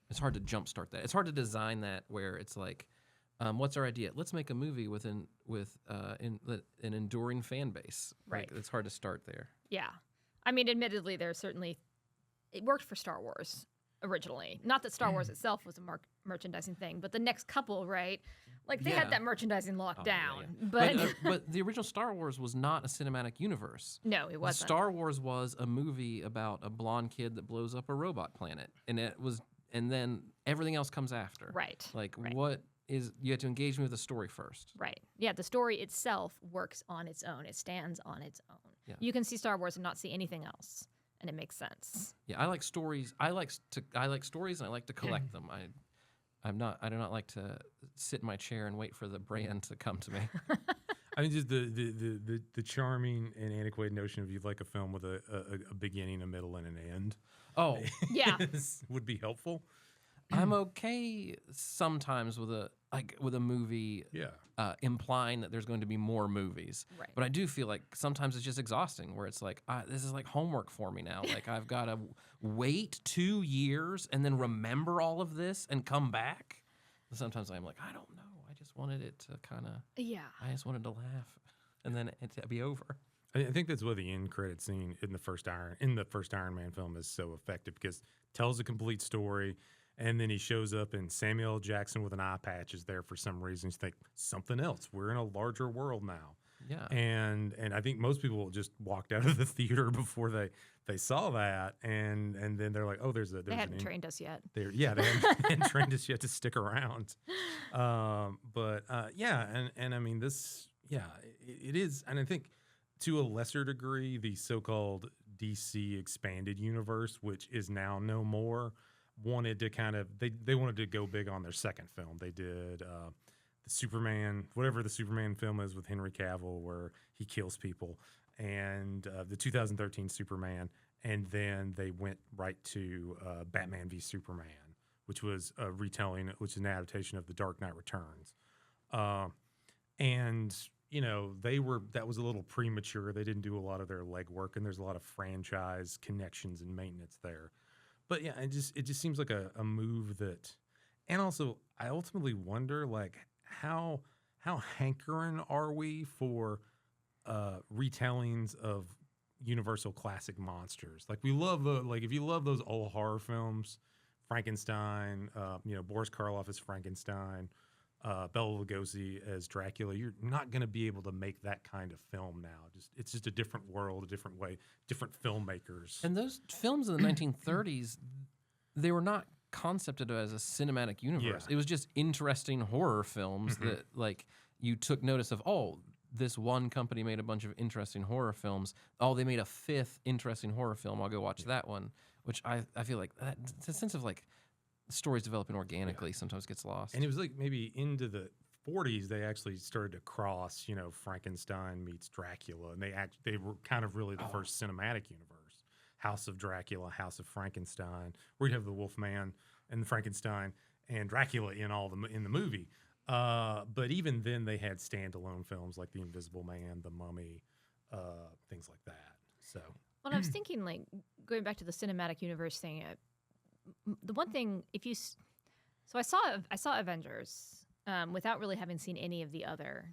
It's hard to jumpstart that. It's hard to design that where it's like, what's our idea? Let's make a movie with an enduring fan base. Right. Like, it's hard to start there. Yeah. I mean, admittedly, it worked for Star Wars originally. Not that Star Wars itself was a merchandising thing, but the next couple, right? Like, they had that merchandising locked down. Yeah. But the original Star Wars was not a cinematic universe. No, it wasn't. Star Wars was a movie about a blonde kid that blows up a robot planet. And then everything else comes after. Right. Like, right. You have to engage me with the story first. Right. Yeah, the story itself works on its own. It stands on its own. Yeah. You can see Star Wars and not see anything else, and it makes sense. Yeah, I like stories. I like stories, and I like to collect them. I do not like to sit in my chair and wait for the brand to come to me. I mean, just the charming and antiquated notion of you'd like a film with a beginning, a middle, and an end. Oh, Yeah. Would be helpful. I'm okay sometimes with a movie Yeah. implying that there's going to be more movies. Right. But I do feel like sometimes it's just exhausting where it's like, this is like homework for me now. Like I've got to wait 2 years and then remember all of this and come back. Sometimes I'm like, I don't know. I just wanted it to Yeah. I just wanted to laugh and then it to be over. I think that's why the end credit scene in the first Iron Man film is so effective because it tells a complete story. And then he shows up, and Samuel L. Jackson with an eye patch is there for some reason. You think something else. We're in a larger world now. Yeah. And I think most people just walked out of the theater before they saw that, and then they're like, oh, there's They hadn't trained us yet. They hadn't trained us yet to stick around. And I mean this, it is, and I think to a lesser degree the so-called DC expanded universe, which is now no more, wanted to kind of they wanted to go big on their second film. They did the Superman, whatever the Superman film is with Henry Cavill, where he kills people, and the 2013 Superman, and then they went right to Batman v Superman, which was a retelling, which is an adaptation of The Dark Knight Returns, and you know that was a little premature. They didn't do a lot of their legwork, and there's a lot of franchise connections and maintenance there. But yeah, it just seems like a move that, and also I ultimately wonder like how hankering are we for retellings of Universal classic monsters? Like we love if you love those old horror films, Frankenstein, Boris Karloff as Frankenstein, Bela Lugosi as Dracula, you're not going to be able to make that kind of film now. It's just a different world, a different way, different filmmakers. And those films in the 1930s, they were not concepted as a cinematic universe. Yeah. It was just interesting horror films that like you took notice of, oh, this one company made a bunch of interesting horror films. Oh, they made a fifth interesting horror film. I'll go watch that one, which I feel like that, the sense of like stories developing organically sometimes gets lost. And it was like maybe into the 40s they actually started to cross, Frankenstein meets Dracula, and they were kind of really the first cinematic universe. House of Dracula, House of Frankenstein, where you have the Wolfman and the Frankenstein and Dracula in the movie. But even then they had standalone films like The Invisible Man, The Mummy, things like that. So Well, I was thinking, like, going back to the cinematic universe thing, the one thing, so I saw Avengers without really having seen any of the other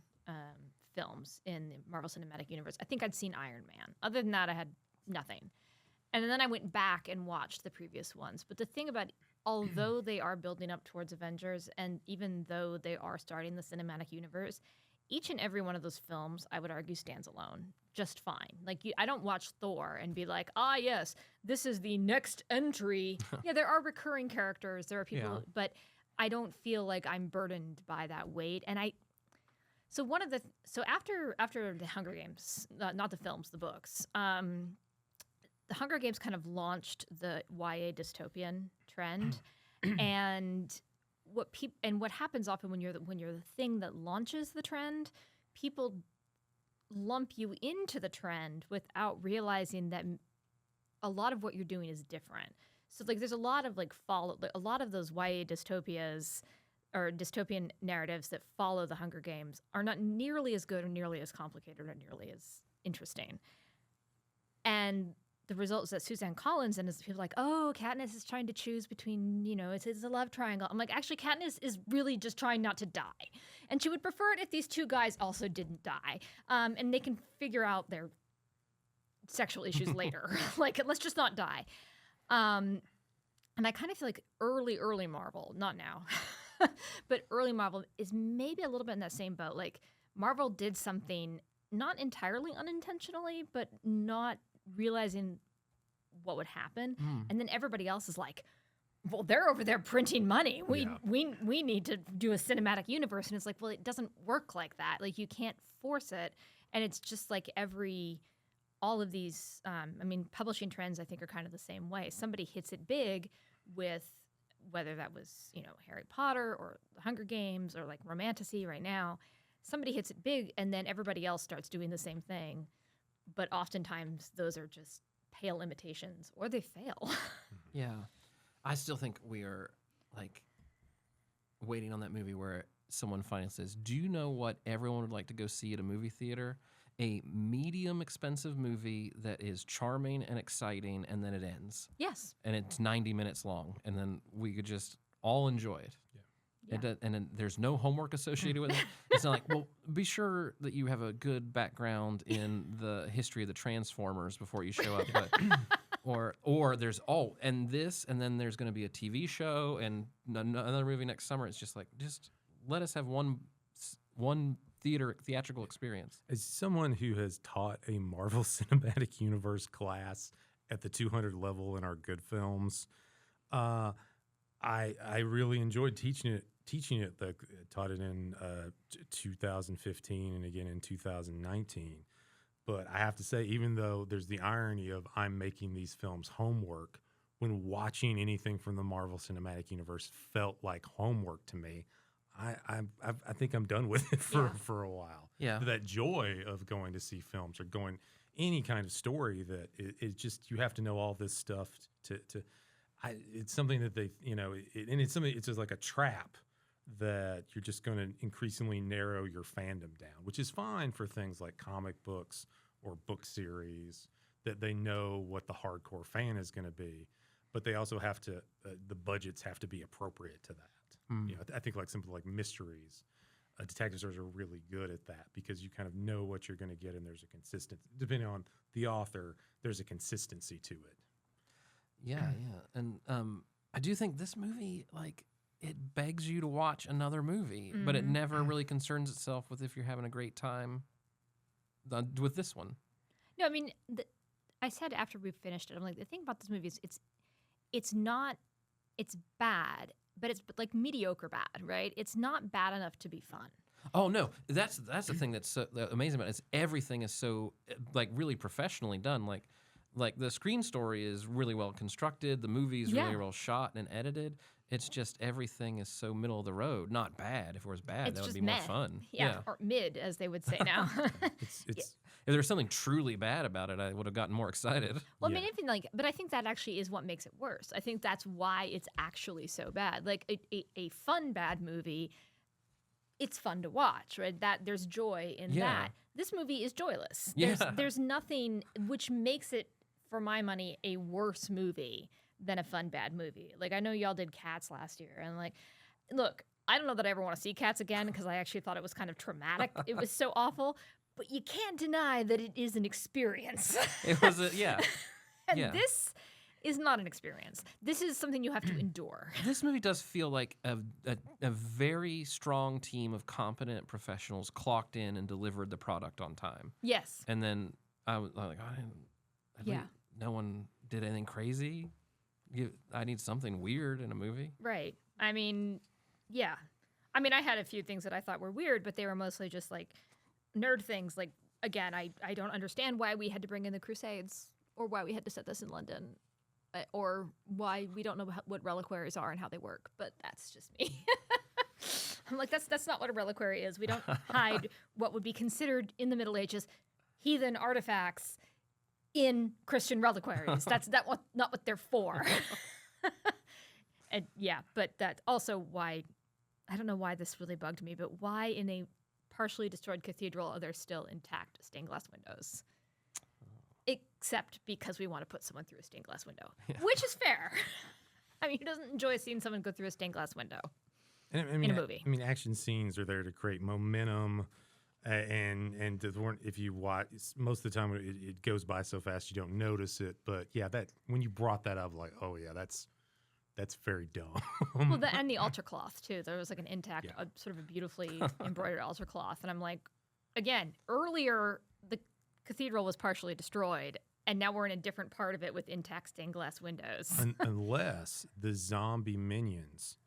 films in the Marvel Cinematic Universe. I think I'd seen Iron Man. Other than that, I had nothing. And then I went back and watched the previous ones. But the thing about, although they are building up towards Avengers, and even though they are starting the cinematic universe, each and every one of those films, I would argue, stands alone just fine. Like, I don't watch Thor and be like, yes, this is the next entry. Yeah, there are recurring characters, there are people, but I don't feel like I'm burdened by that weight. And so after the Hunger Games, not the films, the books, the Hunger Games kind of launched the YA dystopian trend, and what happens often when you're the thing that launches the trend, people lump you into the trend without realizing that a lot of what you're doing is different. So like there's a lot of a lot of those YA dystopias or dystopian narratives that follow the Hunger Games are not nearly as good or nearly as complicated or nearly as interesting. And the result is that Suzanne Collins and people like, Katniss is trying to choose between, it's a love triangle. I'm like, actually, Katniss is really just trying not to die. And she would prefer it if these two guys also didn't die. And they can figure out their sexual issues later. Like, let's just not die. And I kind of feel like early Marvel, not now, but early Marvel is maybe a little bit in that same boat. Like, Marvel did something not entirely unintentionally, but not realizing what would happen, and then everybody else is like, well, they're over there printing money. We need to do a cinematic universe, and it's like, well, it doesn't work like that. Like, you can't force it, and it's just like all of these. Publishing trends I think are kind of the same way. Somebody hits it big with whether that was Harry Potter or the Hunger Games or like Romantasy right now. somebody hits it big and then everybody else starts doing the same thing. But oftentimes those are just pale imitations or they fail. Yeah. I still think we are like waiting on that movie where someone finally says, "Do you know what everyone would like to go see at a movie theater? A medium expensive movie that is charming and exciting, and then it ends. Yes. And it's 90 minutes long, and then we could just all enjoy it." Yeah. And then there's no homework associated with it. It's not like, well, be sure that you have a good background in the history of the Transformers before you show up. But, or there's, and then there's going to be a TV show and another movie next summer. It's just like, just let us have one theatrical experience. As someone who has taught a Marvel Cinematic Universe class at the 200 level in our good films, I really enjoyed teaching it. Taught it in 2015 and again in 2019. But I have to say, even though there's the irony of I'm making these films homework, when watching anything from the Marvel Cinematic Universe felt like homework to me, I think I'm done with it for a while. Yeah. That joy of going to see films or going any kind of story that it just, you have to know all this stuff to it's something that they, and it's something, it's just like a trap that you're just going to increasingly narrow your fandom down, which is fine for things like comic books or book series that they know what the hardcore fan is going to be, but they also have to, the budgets have to be appropriate to that. I think like something like mysteries, detective stories are really good at that because you kind of know what you're going to get and there's a consistency. Depending on the author, there's a consistency to it. Yeah. And I do think this movie, like, it begs you to watch another movie, but it never really concerns itself with if you're having a great time with this one. No, I mean, I said after we finished it, I'm like, the thing about this movie is it's bad, but it's like mediocre bad, right? It's not bad enough to be fun. Oh no, that's the thing that's so amazing about it is everything is so like really professionally done. Like the screen story is really well constructed. The movie is really well shot and edited. It's just everything is so middle of the road. Not bad. If it was bad, It's that would just be more meh. fun. Yeah, or mid, as they would say now. It's If there was something truly bad about it, I would have gotten more excited. Well, I mean, but I think that actually is what makes it worse. I think that's why it's actually so bad. Like a fun bad movie, it's fun to watch, right? That there's joy in that. This movie is joyless. There's nothing which makes it, for my money, a worse movie than a fun bad movie. Like, I know y'all did Cats last year, and like, look, I don't know that I ever want to see Cats again because I actually thought it was kind of traumatic. It was so awful, but you can't deny that it is an experience. It was And this is not an experience. This is something you have to endure. This movie does feel like a very strong team of competent professionals clocked in and delivered the product on time. Yes. And then I was like, no one did anything crazy. I need something weird in a movie. Right. I mean, yeah. I mean, I had a few things that I thought were weird, but they were mostly just like nerd things. Like, again, I don't understand why we had to bring in the Crusades or why we had to set this in London or why we don't know what reliquaries are and how they work. But that's just me. I'm like, that's not what a reliquary is. We don't hide what would be considered in the Middle Ages heathen artifacts in Christian reliquaries. That's not what they're for. And yeah, but that's also why, I don't know why this really bugged me, but why in a partially destroyed cathedral are there still intact stained glass windows? Except because we want to put someone through a stained glass window, which is fair. I mean, who doesn't enjoy seeing someone go through a stained glass window in a movie? I mean, action scenes are there to create momentum. And if you watch, most of the time it goes by so fast you don't notice it. But yeah, that when you brought that up, like, oh yeah, that's very dumb. Well, and the altar cloth too. There was like an intact, sort of a beautifully embroidered altar cloth, and I'm like, again, earlier the cathedral was partially destroyed, and now we're in a different part of it with intact stained glass windows. Unless the zombie minions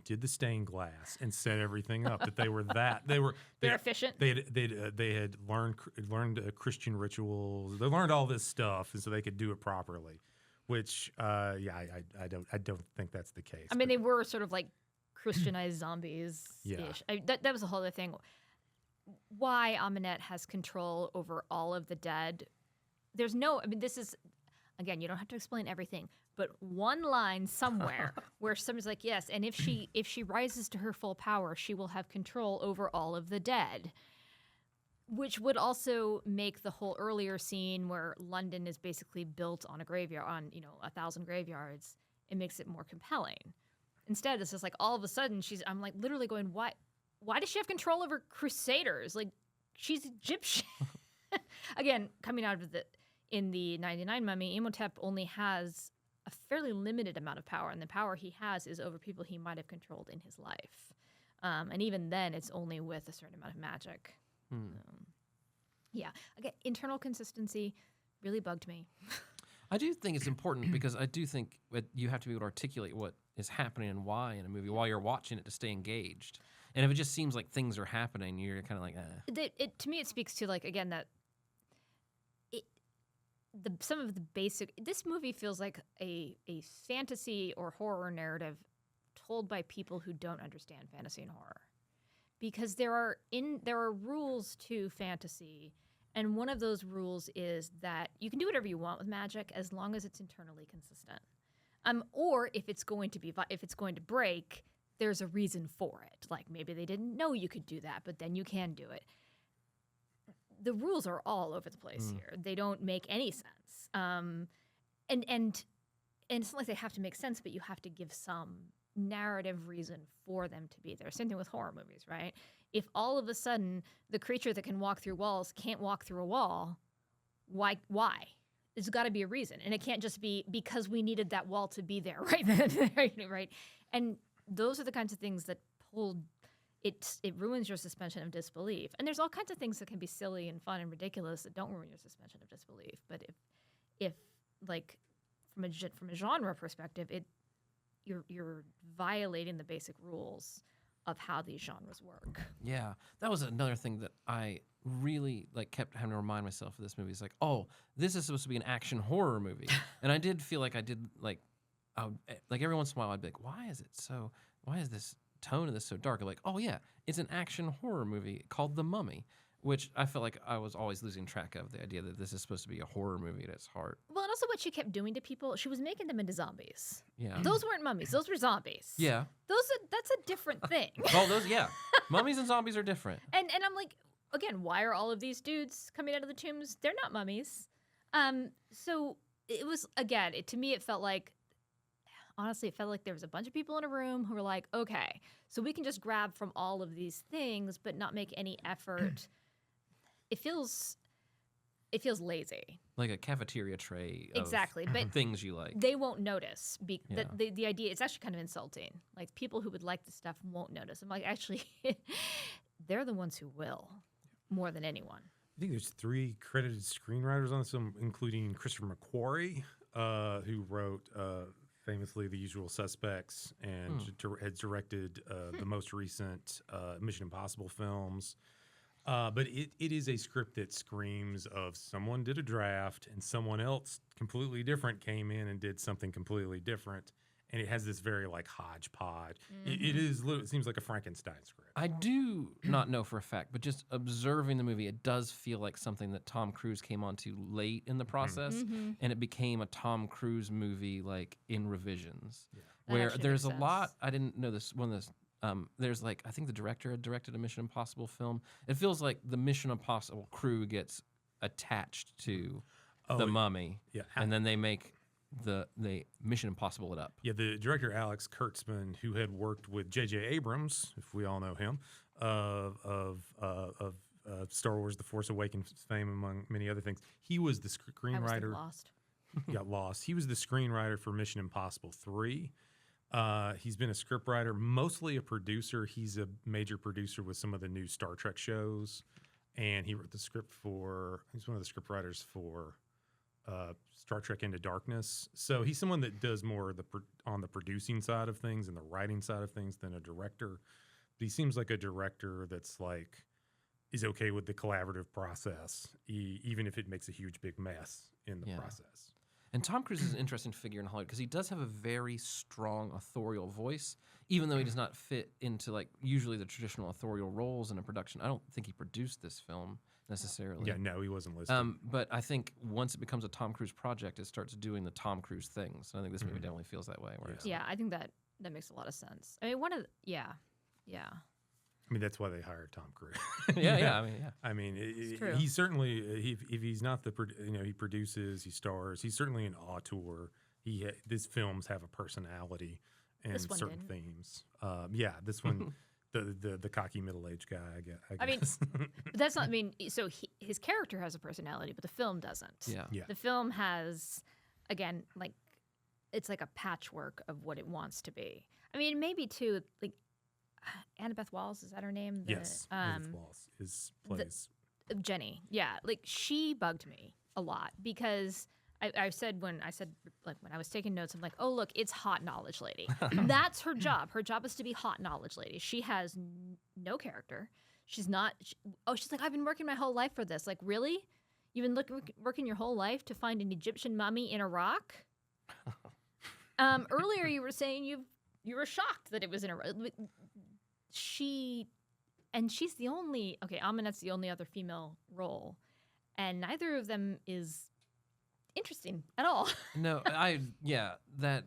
did the stained glass and set everything up, that they're efficient. They had learned Christian rituals. They learned all this stuff, and so they could do it properly. Which I don't think that's the case. I mean, they were sort of like Christianized zombies ish. That was the whole other thing. why Amunet has control over all of the dead. There's no, I mean, this is, again, you don't have to explain everything, but one line somewhere where somebody's like, yes, and if she rises to her full power, she will have control over all of the dead. Which would also make the whole earlier scene where London is basically built on a graveyard, on 1,000 graveyards, it makes it more compelling. Instead, it's just like all of a sudden I'm like literally going, why does she have control over Crusaders? Like, she's Egyptian. Again, coming out of in the 99 Mummy, Imhotep only has a fairly limited amount of power, and the power he has is over people he might have controlled in his life. And even then, it's only with a certain amount of magic. Yeah. Again, internal consistency really bugged me. I do think it's important because I do think that you have to be able to articulate what is happening and why in a movie while you're watching it to stay engaged. And if it just seems like things are happening, you're kind of like, To me, it speaks to, like, again, that some of the basic. This movie feels like a fantasy or horror narrative told by people who don't understand fantasy and horror. Because there are rules to fantasy, and one of those rules is that you can do whatever you want with magic as long as it's internally consistent. Or if it's going to break, there's a reason for it. Like maybe they didn't know you could do that, but then you can do it. The rules are all over the place here. They don't make any sense. And it's not like they have to make sense, but you have to give some narrative reason for them to be there. Same thing with horror movies, right? If all of a sudden the creature that can walk through walls can't walk through a wall, why? There's got to be a reason, and it can't just be because we needed that wall to be there, right? Right? And those are the kinds of things that it ruins your suspension of disbelief. And there's all kinds of things that can be silly and fun and ridiculous that don't ruin your suspension of disbelief. But if like from a genre perspective, you're violating the basic rules of how these genres work. Yeah, that was another thing that I really kept having to remind myself of this movie. It's like, oh, this is supposed to be an action horror movie, and I did feel like I did every once in a while I'd be like, why is this tone of this so dark? I'm like, oh yeah, it's an action horror movie called The Mummy, which I felt like I was always losing track of, the idea that this is supposed to be a horror movie at its heart. Well, and also what she kept doing to people, she was making them into zombies. Yeah. Those weren't mummies, those were zombies. Yeah. That's a different thing. Oh, yeah. Mummies and zombies are different. And I'm like, again, why are all of these dudes coming out of the tombs? They're not mummies. So it was, again, to me it felt like, honestly, it felt like there was a bunch of people in a room who were like, okay, so we can just grab from all of these things but not make any effort. It feels lazy. Like a cafeteria tray of exactly, but things you like. They won't notice. The idea, it's actually kind of insulting. Like, people who would like the stuff won't notice. I'm like, actually, they're the ones who will, more than anyone. I think there's 3 credited screenwriters on this, including Christopher McQuarrie, who wrote famously The Usual Suspects and has directed the most recent Mission Impossible films. But it is a script that screams of someone did a draft and someone else completely different came in and did something completely different. And it has this very hodgepodge. Mm-hmm. It seems like a Frankenstein script. I do not know for a fact, but just observing the movie, it does feel like something that Tom Cruise came onto late in the process, and it became a Tom Cruise movie in revisions, where there's a lot. I didn't know this. One of this. There's I think the director had directed a Mission Impossible film. It feels like the Mission Impossible crew gets attached to the Mummy, and then they make the Mission Impossible it up. Yeah, the director Alex Kurtzman, who had worked with J.J. Abrams, if we all know him, of Star Wars: The Force Awakens fame, among many other things. He was the screenwriter. Lost. Got lost. He was the screenwriter for Mission Impossible 3. He's been a scriptwriter, mostly a producer. He's a major producer with some of the new Star Trek shows, and he wrote the script he's one of the scriptwriters for Star Trek Into Darkness. So he's someone that does more on the producing side of things and the writing side of things than a director. But he seems like a director that's is okay with the collaborative process, even if it makes a huge big mess in the process. And Tom Cruise is an interesting figure in Hollywood because he does have a very strong authorial voice, even though he does not fit into like usually the traditional authorial roles in a production. I don't think he produced this film necessarily. Yeah, no, he wasn't listed. But I think once it becomes a Tom Cruise project, it starts doing the Tom Cruise things. And I think this movie definitely feels that way. Where Yeah, I think that makes a lot of sense. I mean, yeah. I mean, that's why they hired Tom Cruise. yeah. I mean, true. he's certainly if he's not he produces, he stars. He's certainly an auteur. These films have a personality and This one certain didn't. themes. This one, the cocky middle-aged guy. I I mean, guess. But that's not. I mean, so his character has a personality, but the film doesn't. Yeah. The film has, again, like it's like a patchwork of what it wants to be. I mean, maybe too, like Annabeth Walls, is that her name? Yes, Edith Walls plays. Jenny. Yeah, like she bugged me a lot because I said when I was taking notes, I'm like, oh look, it's hot knowledge lady. That's her job. Her job is to be hot knowledge lady. She has no character. She's not. She's like, I've been working my whole life for this. Like, really? You've been working your whole life to find an Egyptian mummy in a rock? Earlier you were saying you were shocked that it was in a rock. She's the only, Aminette's the only other female role, and neither of them is interesting at all. No, that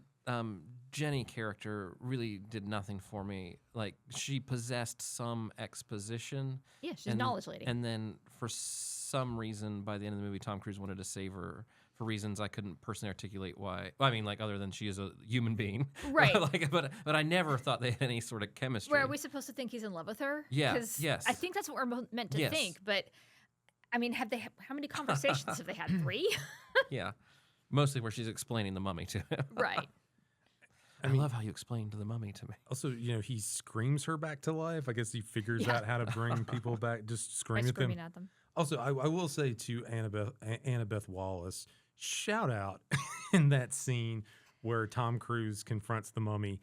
Jenny character really did nothing for me. Like, she possessed some exposition. Yeah, she's a knowledge lady. And then for some reason, by the end of the movie, Tom Cruise wanted to save her for reasons I couldn't personally articulate why. I mean, like, other than she is a human being. Right. but I never thought they had any sort of chemistry. Where are we supposed to think he's in love with her? Yeah, 'Cause yes. I think that's what we're meant to Yes. think, but I mean, how many conversations have they had? 3? Yeah. Mostly where she's explaining the mummy to him. Right. I love how you explained the mummy to me. Also, he screams her back to life. I guess he figures out how to bring people back, just By scream at them. screaming at them. Also, I will say to Annabeth Wallace, shout out in that scene where Tom Cruise confronts the mummy.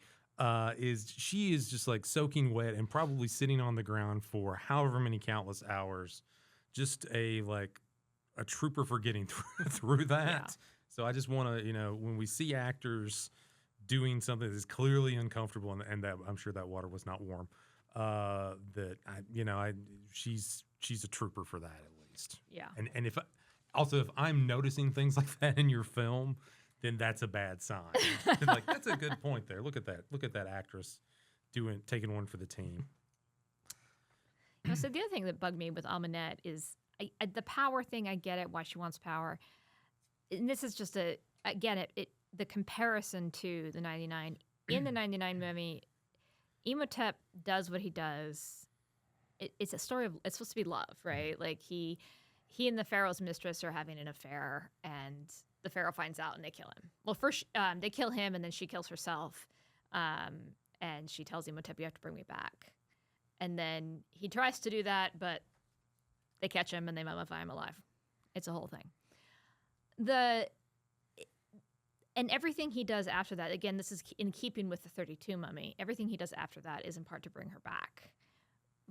She is just like soaking wet and probably sitting on the ground for however many countless hours, just a trooper for getting through that. Yeah. So I just want to, when we see actors doing something that's clearly uncomfortable, and that I'm sure that water was not warm, she's a trooper for that at least. Yeah. And if I'm noticing things like that in your film, then that's a bad sign. Like, that's a good point there. Look at that actress taking one for the team. So the other thing that bugged me with Aminette is the power thing. I get it, why she wants power. And this is just the comparison to the 99. In the 99 movie, Imhotep does what he does. It's a story of, it's supposed to be love, right? Like he and the pharaoh's mistress are having an affair, and the pharaoh finds out and they kill him. Well, first they kill him, and then she kills herself, and she tells Imhotep, "You have to bring me back." And then he tries to do that, but they catch him and they mummify him alive. It's a whole thing. And everything he does after that, again, this is in keeping with the 32 mummy, everything he does after that is in part to bring her back.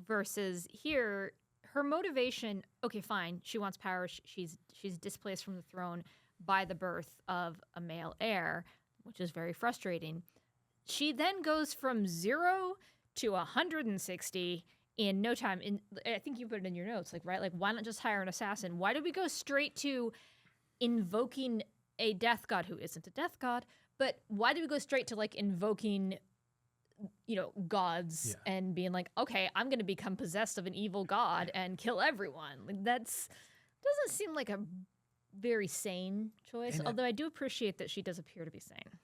Versus here, her motivation, okay, fine, she wants power, she's displaced from the throne by the birth of a male heir, which is very frustrating. She then goes from 0 to 160 in no time. I think you put it in your notes, like, right? Like, why not just hire an assassin? Why did we go straight to invoking a death god who isn't a death god? But why did we go straight to like invoking, gods and being like, okay, I'm going to become possessed of an evil god and kill everyone? Like, doesn't seem like a very sane choice. Although I do appreciate that she does appear to be sane.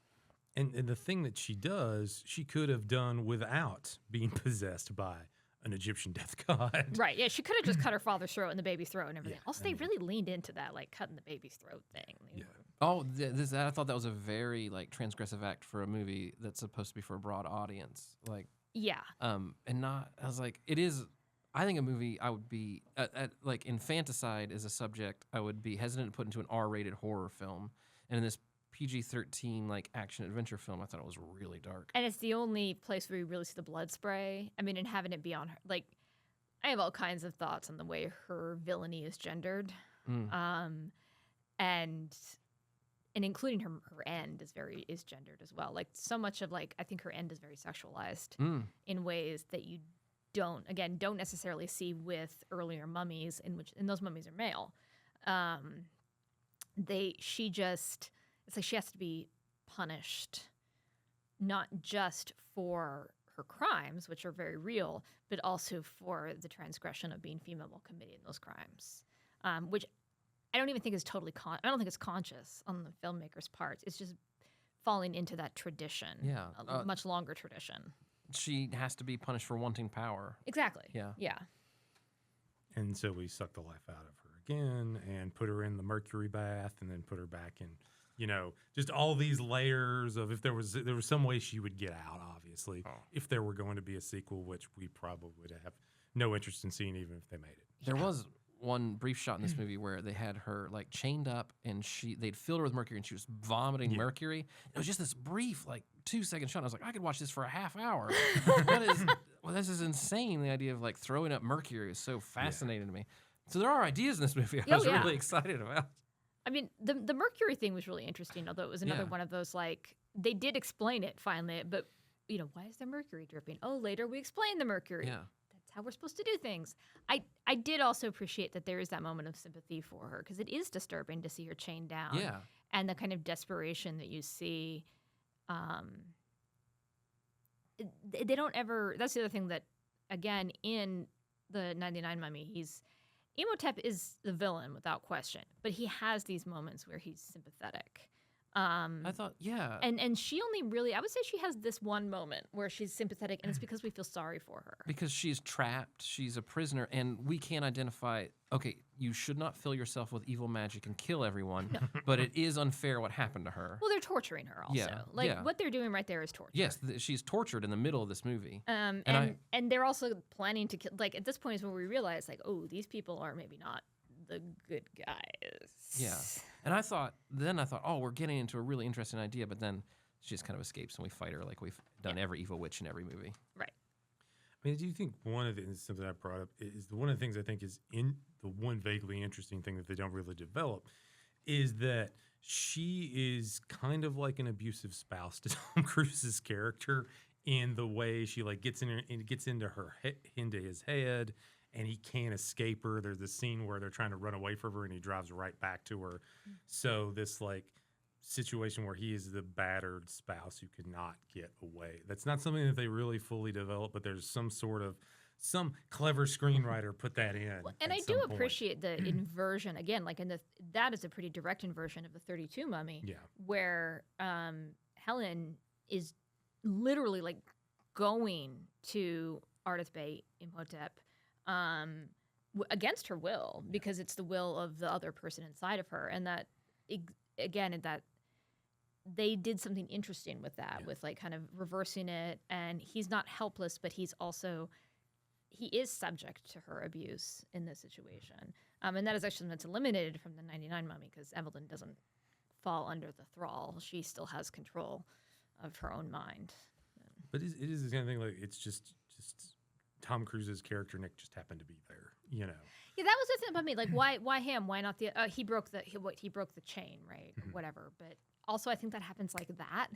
And the thing that she does, she could have done without being possessed by an Egyptian death god. Right. Yeah. She could have just cut her father's throat and the baby's throat and everything. Also, they really leaned into that, like cutting the baby's throat thing. Yeah. Oh, I thought that was a very transgressive act for a movie that's supposed to be for a broad audience. Yeah. And not. I was like, it is. I think a movie I would be like infanticide as a subject. I would be hesitant to put into an R-rated horror film, and in this PG-13 action adventure film, I thought it was really dark. And it's the only place where you really see the blood spray. I mean, and having it be on her, I have all kinds of thoughts on the way her villainy is gendered. And and including her end is gendered as well. Like so much of like I think her end is very sexualized in ways that you don't necessarily see with earlier mummies and those mummies are male. It's like she has to be punished not just for her crimes, which are very real, but also for the transgression of being female while committing those crimes, which I don't even think is totally I don't think it's conscious on the filmmaker's part. It's just falling into that tradition, a much longer tradition. She has to be punished for wanting power. Exactly. Yeah. Yeah. And so we suck the life out of her again and put her in the mercury bath and then put her back in, just all these layers of if there was some way she would get out, obviously, if there were going to be a sequel, which we probably would have no interest in seeing even if they made it. There was one brief shot in this movie where they had her like chained up and they'd filled her with mercury and she was vomiting mercury. It was just this brief 2-second shot. I was like, I could watch this for a half hour. This is insane. The idea of like throwing up mercury is so fascinating to me. So there are ideas in this movie I was really excited about. I mean, the mercury thing was really interesting, although it was another one of those like they did explain it finally, but why is there mercury dripping? Oh, later we explain the mercury. Yeah. That's how we're supposed to do things. I did also appreciate that there is that moment of sympathy for her because it is disturbing to see her chained down. Yeah. And the kind of desperation that you see. They don't ever. That's the other thing that, again, in the 99 Mummy, Imhotep is the villain without question, but he has these moments where he's sympathetic. I thought, and she only really, I would say she has this one moment where she's sympathetic, and it's because we feel sorry for her. Because she's trapped, she's a prisoner, and we can't identify, okay, you should not fill yourself with evil magic and kill everyone, but it is unfair what happened to her. Well, they're torturing her also. What they're doing right there is torture. Yes, she's tortured in the middle of this movie. And they're also planning to kill, at this point is when we realize, these people are maybe not the good guys. Yeah. And I thought, oh, we're getting into a really interesting idea, but then she just kind of escapes and we fight her like we've done every evil witch in every movie. Right. I mean, do you think one of the something I brought up is one of the things I think is in the one vaguely interesting thing that they don't really develop is that she is kind of like an abusive spouse to Tom Cruise's character in the way she gets into his head. And he can't escape her. There's this scene where they're trying to run away from her, and he drives right back to her. So this situation where he is the battered spouse who could not get away. That's not something that they really fully develop, but there's some clever screenwriter put that in. And I do appreciate the inversion again. That is a pretty direct inversion of the 32 Mummy. Yeah. Where Helen is literally going to Ardith Bey Imhotep. Against her will, because it's the will of the other person inside of her, and that that they did something interesting with that, with kind of reversing it, and he's not helpless, but he is subject to her abuse in this situation, and that is actually something that's eliminated from the 99 Mummy because Evelyn doesn't fall under the thrall; she still has control of her own mind. But it is the kind of thing it's just. Tom Cruise's character Nick just happened to be there, Yeah, that was the thing about me. Why him? Why not the? He broke the chain, right? Or whatever. But also, I think that happens like that.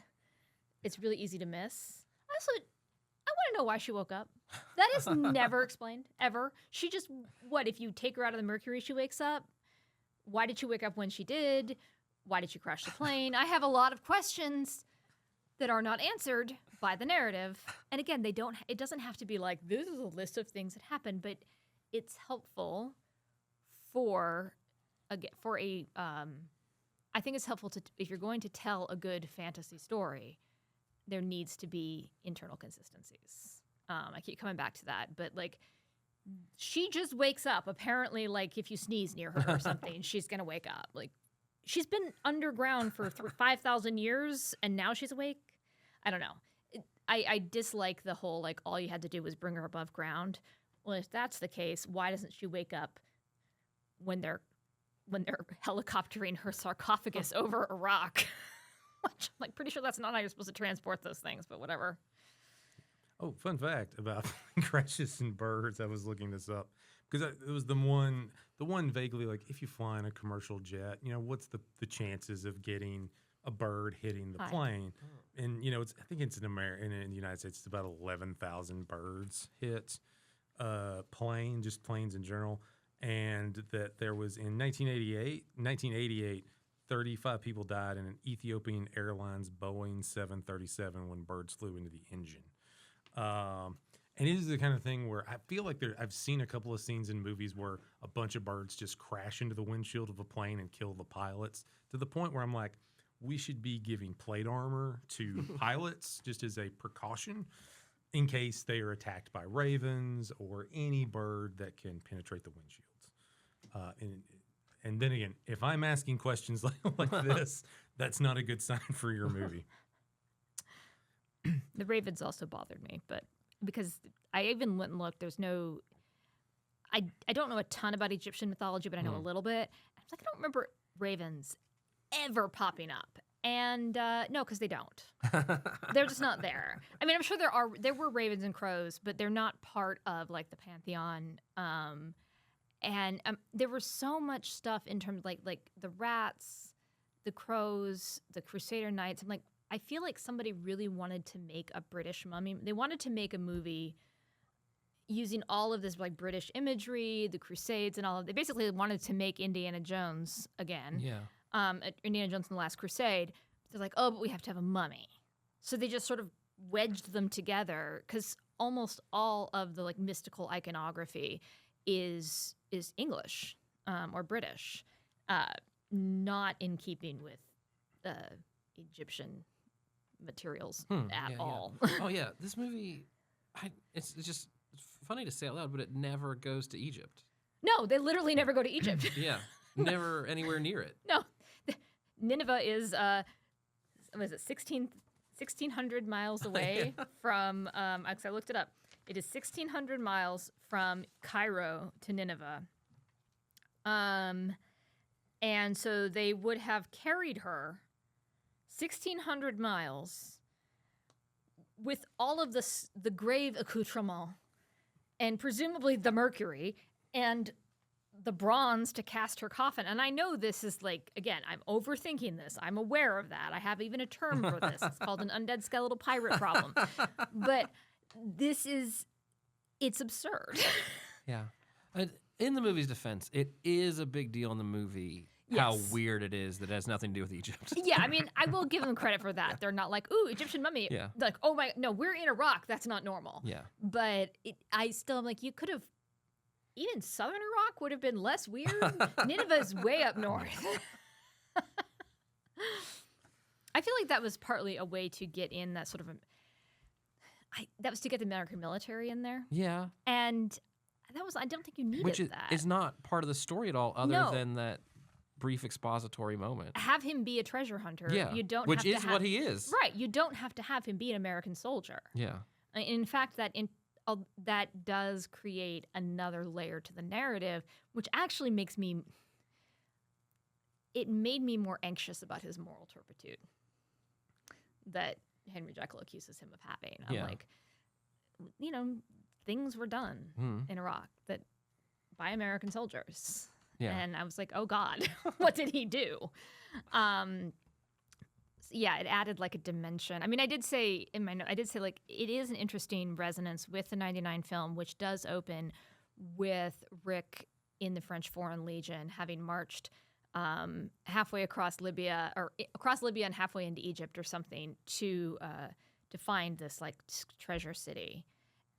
It's really easy to miss. Also, I want to know why she woke up. That is never explained ever. She just if you take her out of the mercury, she wakes up. Why did she wake up when she did? Why did she crash the plane? I have a lot of questions that are not answered by the narrative. And again, it doesn't have to be this is a list of things that happened, but it's helpful I think it's helpful if you're going to tell a good fantasy story, there needs to be internal consistencies. I keep coming back to that, but she just wakes up. Apparently, if you sneeze near her or something, she's going to wake up. She's been underground for 5,000 years and now she's awake. I don't know. I dislike the whole all you had to do was bring her above ground. Well, if that's the case, why doesn't she wake up when they're helicoptering her sarcophagus over a rock? Which I'm pretty sure that's not how you're supposed to transport those things, but whatever. Oh, fun fact about crashes and birds. I was looking this up because it was the one vaguely like if you fly in a commercial jet, what's the chances of getting a bird hitting the High. plane? And I think it's in the United States, it's about 11,000 birds hit just planes in general, and that there was in 1988, 35 people died in an Ethiopian Airlines Boeing 737 when birds flew into the engine. And it is the kind of thing where I feel like I've seen a couple of scenes in movies where a bunch of birds just crash into the windshield of a plane and kill the pilots, to the point where I'm like, we should be giving plate armor to pilots just as a precaution in case they are attacked by ravens or any bird that can penetrate the windshields. And then again, if I'm asking questions like this, that's not a good sign for your movie. The ravens also bothered me, but because I even went and looked, I don't know a ton about Egyptian mythology, but I know a little bit. I was like, I don't remember ravens ever popping up. And no, because they don't. They're just not there. I mean, I'm sure there were ravens and crows, but they're not part of like the pantheon. And there was so much stuff in terms of like the rats, the crows, the Crusader Knights. I'm like, I feel like somebody really wanted to make a British mummy. They wanted to make a movie using all of this like British imagery, the Crusades, and all of. They basically wanted to make Indiana Jones again. Yeah. Indiana Jones and the Last Crusade. They're like, oh, but we have to have a mummy. So they just sort of wedged them together because almost all of the like mystical iconography is English or British, not in keeping with Egyptian materials at all. Yeah. Oh yeah, this movie, it's just funny to say out loud, but it never goes to Egypt. No, they literally never go to Egypt. Yeah, never anywhere near it. No, Nineveh is what is it, 1,600 miles away from. Because I looked it up. It is 1,600 miles from Cairo to Nineveh. And so they would have carried her 1,600 miles with all of the grave accoutrement and presumably the mercury and the bronze to cast her coffin. And I know this is like, again, I'm overthinking this. I'm aware of that. I have even a term for this. It's called an undead skeletal pirate problem. But it's absurd. Yeah. And in the movie's defense, it is a big deal in the movie how weird it is that it has nothing to do with Egypt. Yeah, I mean, I will give them credit for that. They're not like, ooh, Egyptian mummy. Yeah. They're like, oh my, no, we're in Iraq. That's not normal. Yeah. But I still am like, you could have, even southern Iraq would have been less weird. Nineveh's way up north. I feel like that was partly a way to get in that sort of that was to get the American military in there. Yeah. And that was, I don't think you needed Which that. is not part of the story at all, other No. than that brief expository moment. Have him be a treasure hunter. Yeah. You don't Which have to is what he is. Right. You don't have to have him be an American soldier. Yeah. In fact, that does create another layer to the narrative, which actually made me more anxious about his moral turpitude that Henry Jekyll accuses him of having. I'm like, things were done in Iraq by American soldiers. Yeah. And I was like, oh God, what did he do? Yeah, it added like a dimension. I mean, I did say in my note, like it is an interesting resonance with the 99 film, which does open with Rick in the French Foreign Legion, having marched halfway across Libya and halfway into Egypt or something to find this like treasure city.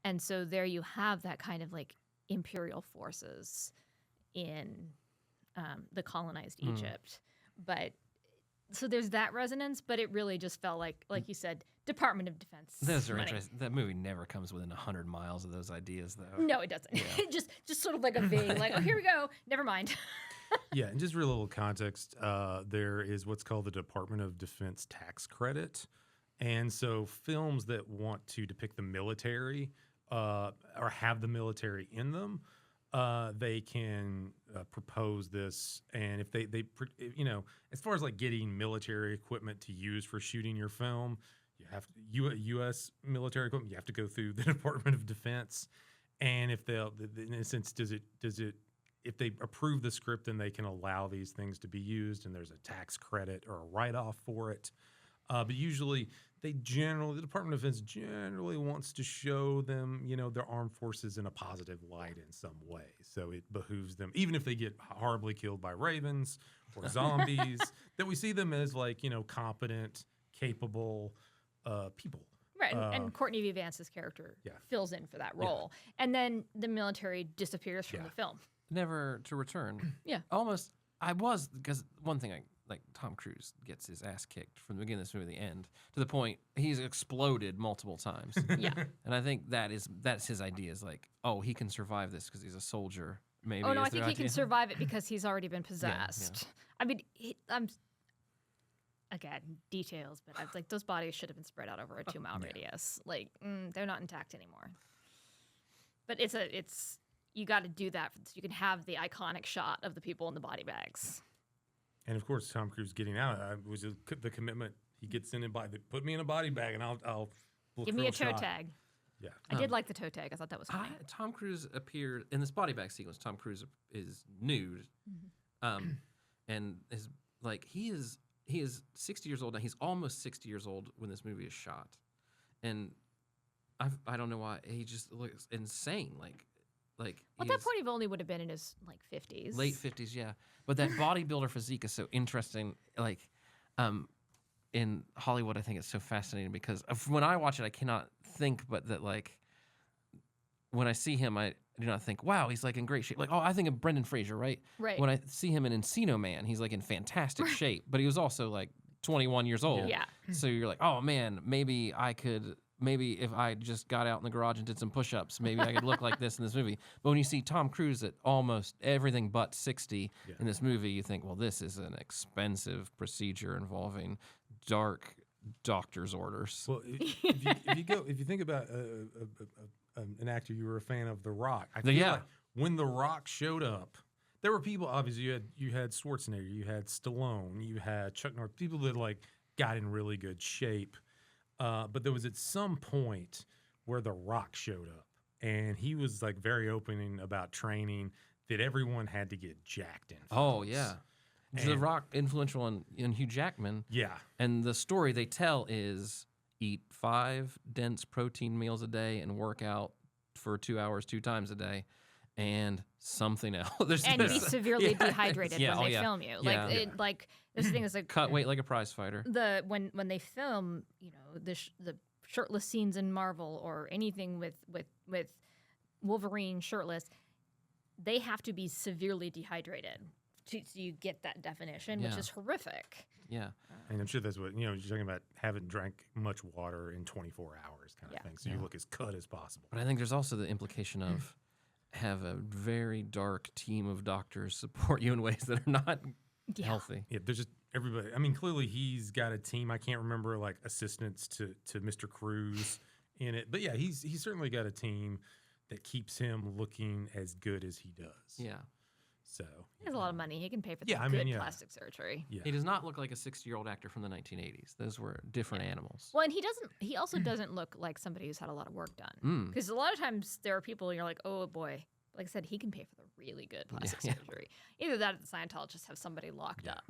And so there you have that kind of like imperial forces in the colonized Egypt. But so there's that resonance, but it really just felt like you said, Department of Defense. Those are money. interesting. That movie never comes within 100 miles of those ideas, though. No, it doesn't. Yeah. just sort of like a vague, like, oh, here we go. Never mind. Yeah, and just real little context, there is what's called the Department of Defense tax credit. And so films that want to depict the military or have the military in them, they can propose this. And if they as far as like getting military equipment to use for shooting your film, you have U.S. military equipment, you have to go through the Department of Defense. And if they'll, in a sense, does it, if they approve the script, then they can allow these things to be used, and there's a tax credit or a write-off for it. But usually, the Department of Defense generally wants to show them, their armed forces in a positive light in some way. So it behooves them, even if they get horribly killed by ravens or zombies, that we see them as competent, capable people. Right, and Courtney V. Vance's character fills in for that role. And then the military disappears from the film. Never to return. Yeah. Almost, because one thing, like Tom Cruise gets his ass kicked from the beginning of this movie to the end, to the point he's exploded multiple times. Yeah. And I think that's his idea, is like, oh, he can survive this because he's a soldier. Maybe. Oh, no, I think he can survive it because he's already been possessed. I mean, again, details, but I like those bodies should have been spread out over a 2-mile radius. Like, they're not intact anymore. But you got to do that so you can have the iconic shot of the people in the body bags. And of course, Tom Cruise getting out was the commitment. He gets in and put me in a body bag, and I'll give me a toe tag. Yeah, I did like the toe tag. I thought that was funny. Tom Cruise appeared in this body bag sequence. Tom Cruise is nude, and is like he is 60 years old now. He's almost 60 years old when this movie is shot, and I don't know why he just looks insane. Like At that point, he only would have been in his 50s, late 50s, yeah. But that bodybuilder physique is so interesting. Like, in Hollywood, I think it's so fascinating because when I watch it, I cannot think but that when I see him, I do not think, wow, he's in great shape. Like, oh, I think of Brendan Fraser, right? Right. When I see him in Encino Man, he's in fantastic shape, but he was also 21 years old. Yeah. So you're like, oh man, maybe if I just got out in the garage and did some push-ups, maybe I could look like this in this movie. But when you see Tom Cruise at almost everything but 60 in this movie, you think, well, this is an expensive procedure involving dark doctor's orders. Well, if you think about an actor you were a fan of, The Rock. I feel like when The Rock showed up, there were people. Obviously, you had Schwarzenegger, you had Stallone, you had Chuck Norris, people that got in really good shape. But there was at some point where The Rock showed up, and he was very open about training that everyone had to get jacked in. Oh yeah, The Rock influential in Hugh Jackman. Yeah, and the story they tell is eat 5 dense protein meals a day and work out for 2 hours 2 times a day. And something else. And be severely dehydrated when they film you. This thing is cut weight like a prize fighter. When they film, the shirtless scenes in Marvel or anything with Wolverine shirtless, they have to be severely dehydrated so you get that definition, which is horrific. Yeah. And I'm sure that's what, you're talking about haven't drank much water in 24 hours kind of thing. So you look as cut as possible. But I think there's also the implication of have a very dark team of doctors support you in ways that are not healthy. Yeah, there's just everybody. I mean, clearly he's got a team. I can't remember assistants to Mr. Cruise in it. But yeah, he's certainly got a team that keeps him looking as good as he does. Yeah. So he has a lot of money. He can pay for the plastic surgery. Yeah. He does not look like a 60-year-old actor from the 1980s. Those were different animals. Well, and he also doesn't look like somebody who's had a lot of work done. Because a lot of times there are people you're like, oh boy, like I said, he can pay for the really good plastic surgery. Either that or the Scientologists have somebody locked up.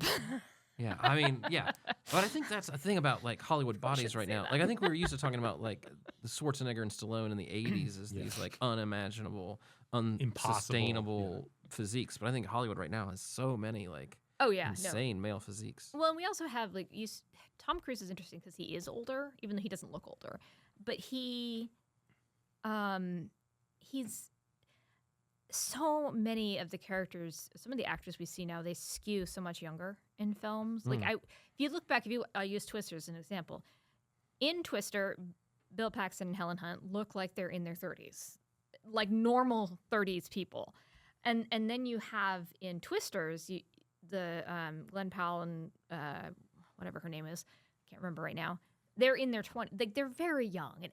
Yeah, I mean, yeah. But I think that's a thing about Hollywood bodies right now. I think we were used to talking about the Schwarzenegger and Stallone in the 80s as these unimaginable, unsustainable physiques. But I think Hollywood right now has so many insane male physiques. Well, and we also have Tom Cruise is interesting because he is older, even though he doesn't look older. But he's so many of the characters, some of the actors we see now, they skew so much younger in films. If you look back, I use Twister as an example. In Twister, Bill Paxton and Helen Hunt look like they're in their 30s, like normal 30s people. And then you have in Twisters, Glenn Powell and whatever her name is, can't remember right now. They're in their 20s. They're very young, and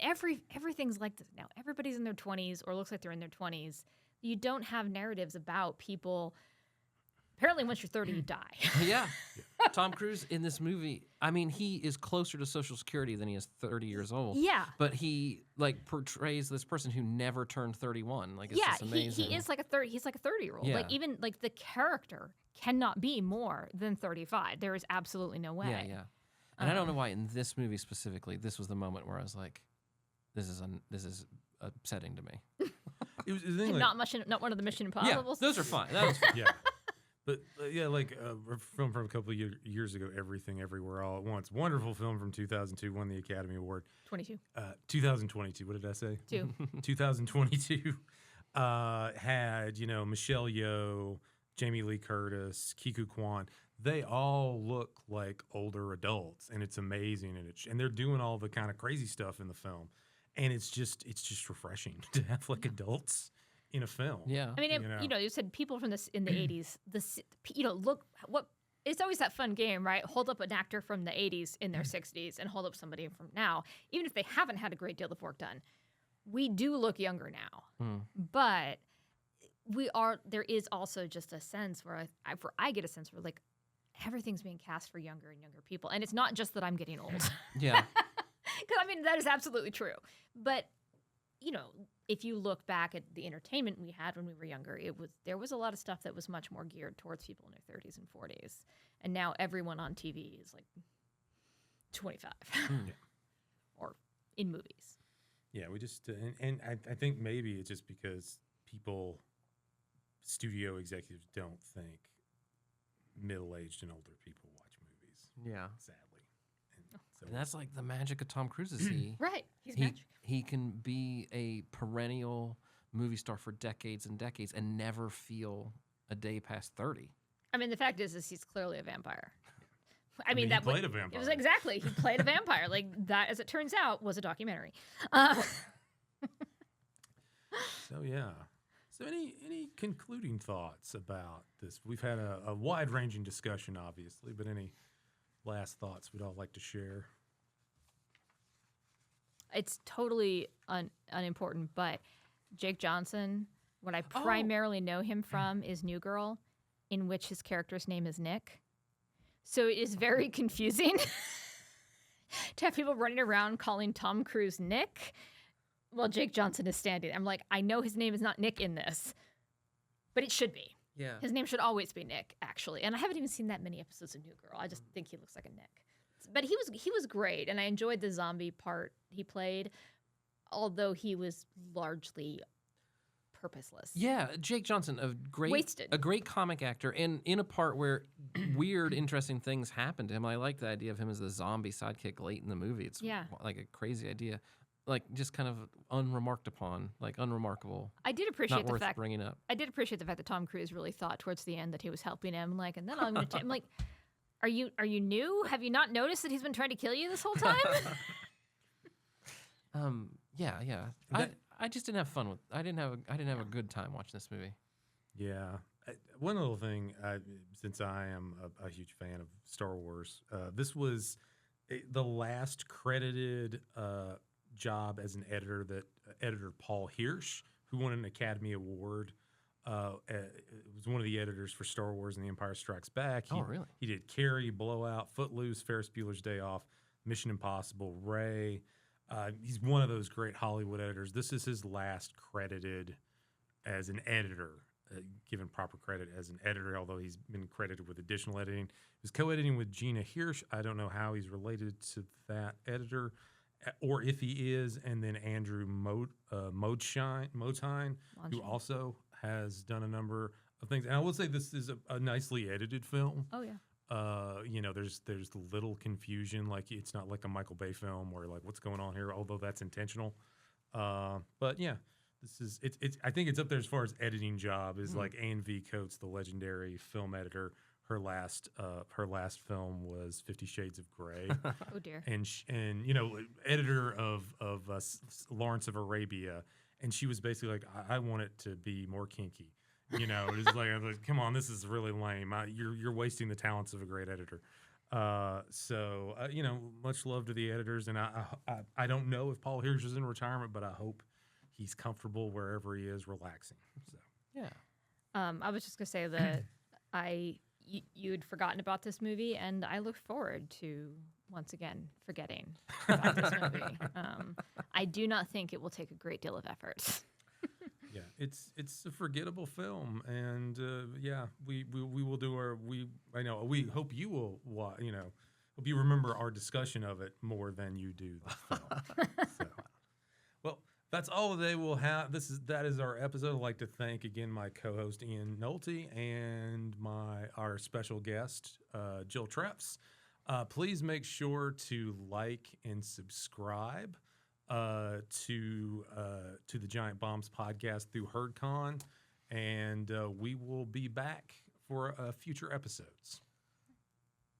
everything's like this now. Everybody's in their 20s or looks like they're in their 20s. You don't have narratives about people Apparently, once you're 30, you die. Yeah. Tom Cruise in this movie, I mean, he is closer to Social Security than he is 30 years old. Yeah. But he like portrays this person who never turned 31. Like, it's Yeah, just amazing. he is like a 30. He's like a 30-year-old. Yeah. Like even like the character cannot be more than 35. There is absolutely no way. Yeah, yeah. And I don't know why in this movie specifically, this was the moment where I was like, this is upsetting to me. It was the thing, And like, not one of the Mission Yeah, Impossibles. those are fine. That was fine. yeah. But yeah, like a film from a couple of years ago, Everything Everywhere All at Once. Wonderful film from 2002, won the Academy Award. 22. 2022, what did I say? 2. 2022 had, Michelle Yeoh, Jamie Lee Curtis, Kiku Kwan. They all look like older adults, and it's amazing. And they're doing all the kind of crazy stuff in the film. And it's just refreshing to have like adults in a film. Yeah. I mean, you said people from this in the 80s. Look what it's always that fun game, right? Hold up an actor from the 80s in their 60s and hold up somebody from now, even if they haven't had a great deal of work done. We do look younger now, but there is also just a sense where I get a sense where like everything's being cast for younger and younger people, and it's not just that I'm getting old. Yeah. Because I mean that is absolutely true, but if you look back at the entertainment we had when we were younger, there was a lot of stuff that was much more geared towards people in their 30s and 40s, and now everyone on TV is like 25 or in movies. Yeah, we just and I think maybe it's just because studio executives don't think middle-aged and older people watch movies. Yeah. Sadly, and so And that's like the magic of Tom Cruise is Right. He's magic. he can be a perennial movie star for decades and decades and never feel a day past 30. I mean, the fact is he's clearly a vampire. I mean, he played a vampire. It was exactly. He played a vampire. Like that, as it turns out, was a documentary. So yeah. So any concluding thoughts about this? We've had a wide-ranging discussion, obviously, but any last thoughts we'd all like to share? It's totally unimportant, but Jake Johnson, what I primarily know him from is New Girl, in which his character's name is Nick. So it is very confusing to have people running around calling Tom Cruise Nick while Jake Johnson is standing. I'm like, I know his name is not Nick in this, but it should be. Yeah. His name should always be Nick, actually. And I haven't even seen that many episodes of New Girl. I just think he looks like a Nick. But he was great, and I enjoyed the zombie part he played, although he was largely purposeless. Yeah, Jake Johnson, Wasted. a great comic actor, and in a part where weird, interesting things happen to him. I like the idea of him as the zombie sidekick late in the movie. It's like a crazy idea, like just kind of unremarked upon, like unremarkable. I did appreciate Not the worth fact. bringing up. I did appreciate the fact that Tom Cruise really thought towards the end that he was helping him. Like, and then I'm going to. I'm like, are you new? Have you not noticed that he's been trying to kill you this whole time? Yeah. I just didn't have fun with. I didn't have a good time watching this movie. Yeah. One little thing, since I am a huge fan of Star Wars, this was the last credited job as an editor that editor Paul Hirsch, who won an Academy Award, was one of the editors for Star Wars and The Empire Strikes Back. Really? He did Carrie, Blowout, Footloose, Ferris Bueller's Day Off, Mission Impossible, Ray. He's one of those great Hollywood editors. This is his last credited as an editor, given proper credit as an editor, although he's been credited with additional editing. He was co-editing with Gina Hirsch. I don't know how he's related to that editor, or if he is, and then Andrew Modine, who also has done a number of things. And I will say this is a nicely edited film. Oh yeah. There's little confusion. Like it's not like a Michael Bay film where like what's going on here, although that's intentional. But yeah, this is it's. I think it's up there as far as editing job is like Anne V. Coates, the legendary film editor. Her last film was 50 Shades of Grey. Oh dear. And editor of Lawrence of Arabia, and she was basically like, I want it to be more kinky. It's like, come on, this is really lame. You're wasting the talents of a great editor. Much love to the editors, and I don't know if Paul Hirsch is in retirement, but I hope he's comfortable wherever he is, relaxing. So Yeah. I was just gonna say that you'd forgotten about this movie, and I look forward to once again forgetting about this movie. I do not think it will take a great deal of effort. Yeah, it's a forgettable film, and we will do I know we hope you will hope you remember our discussion of it more than you do the film. So, well, that's all today we'll have. That is our episode. I'd like to thank again my co-host Ian Nolte and our special guest Jill Trefts. Please make sure to like and subscribe to the Giant Bombs podcast through HerdCon, and we will be back for future episodes.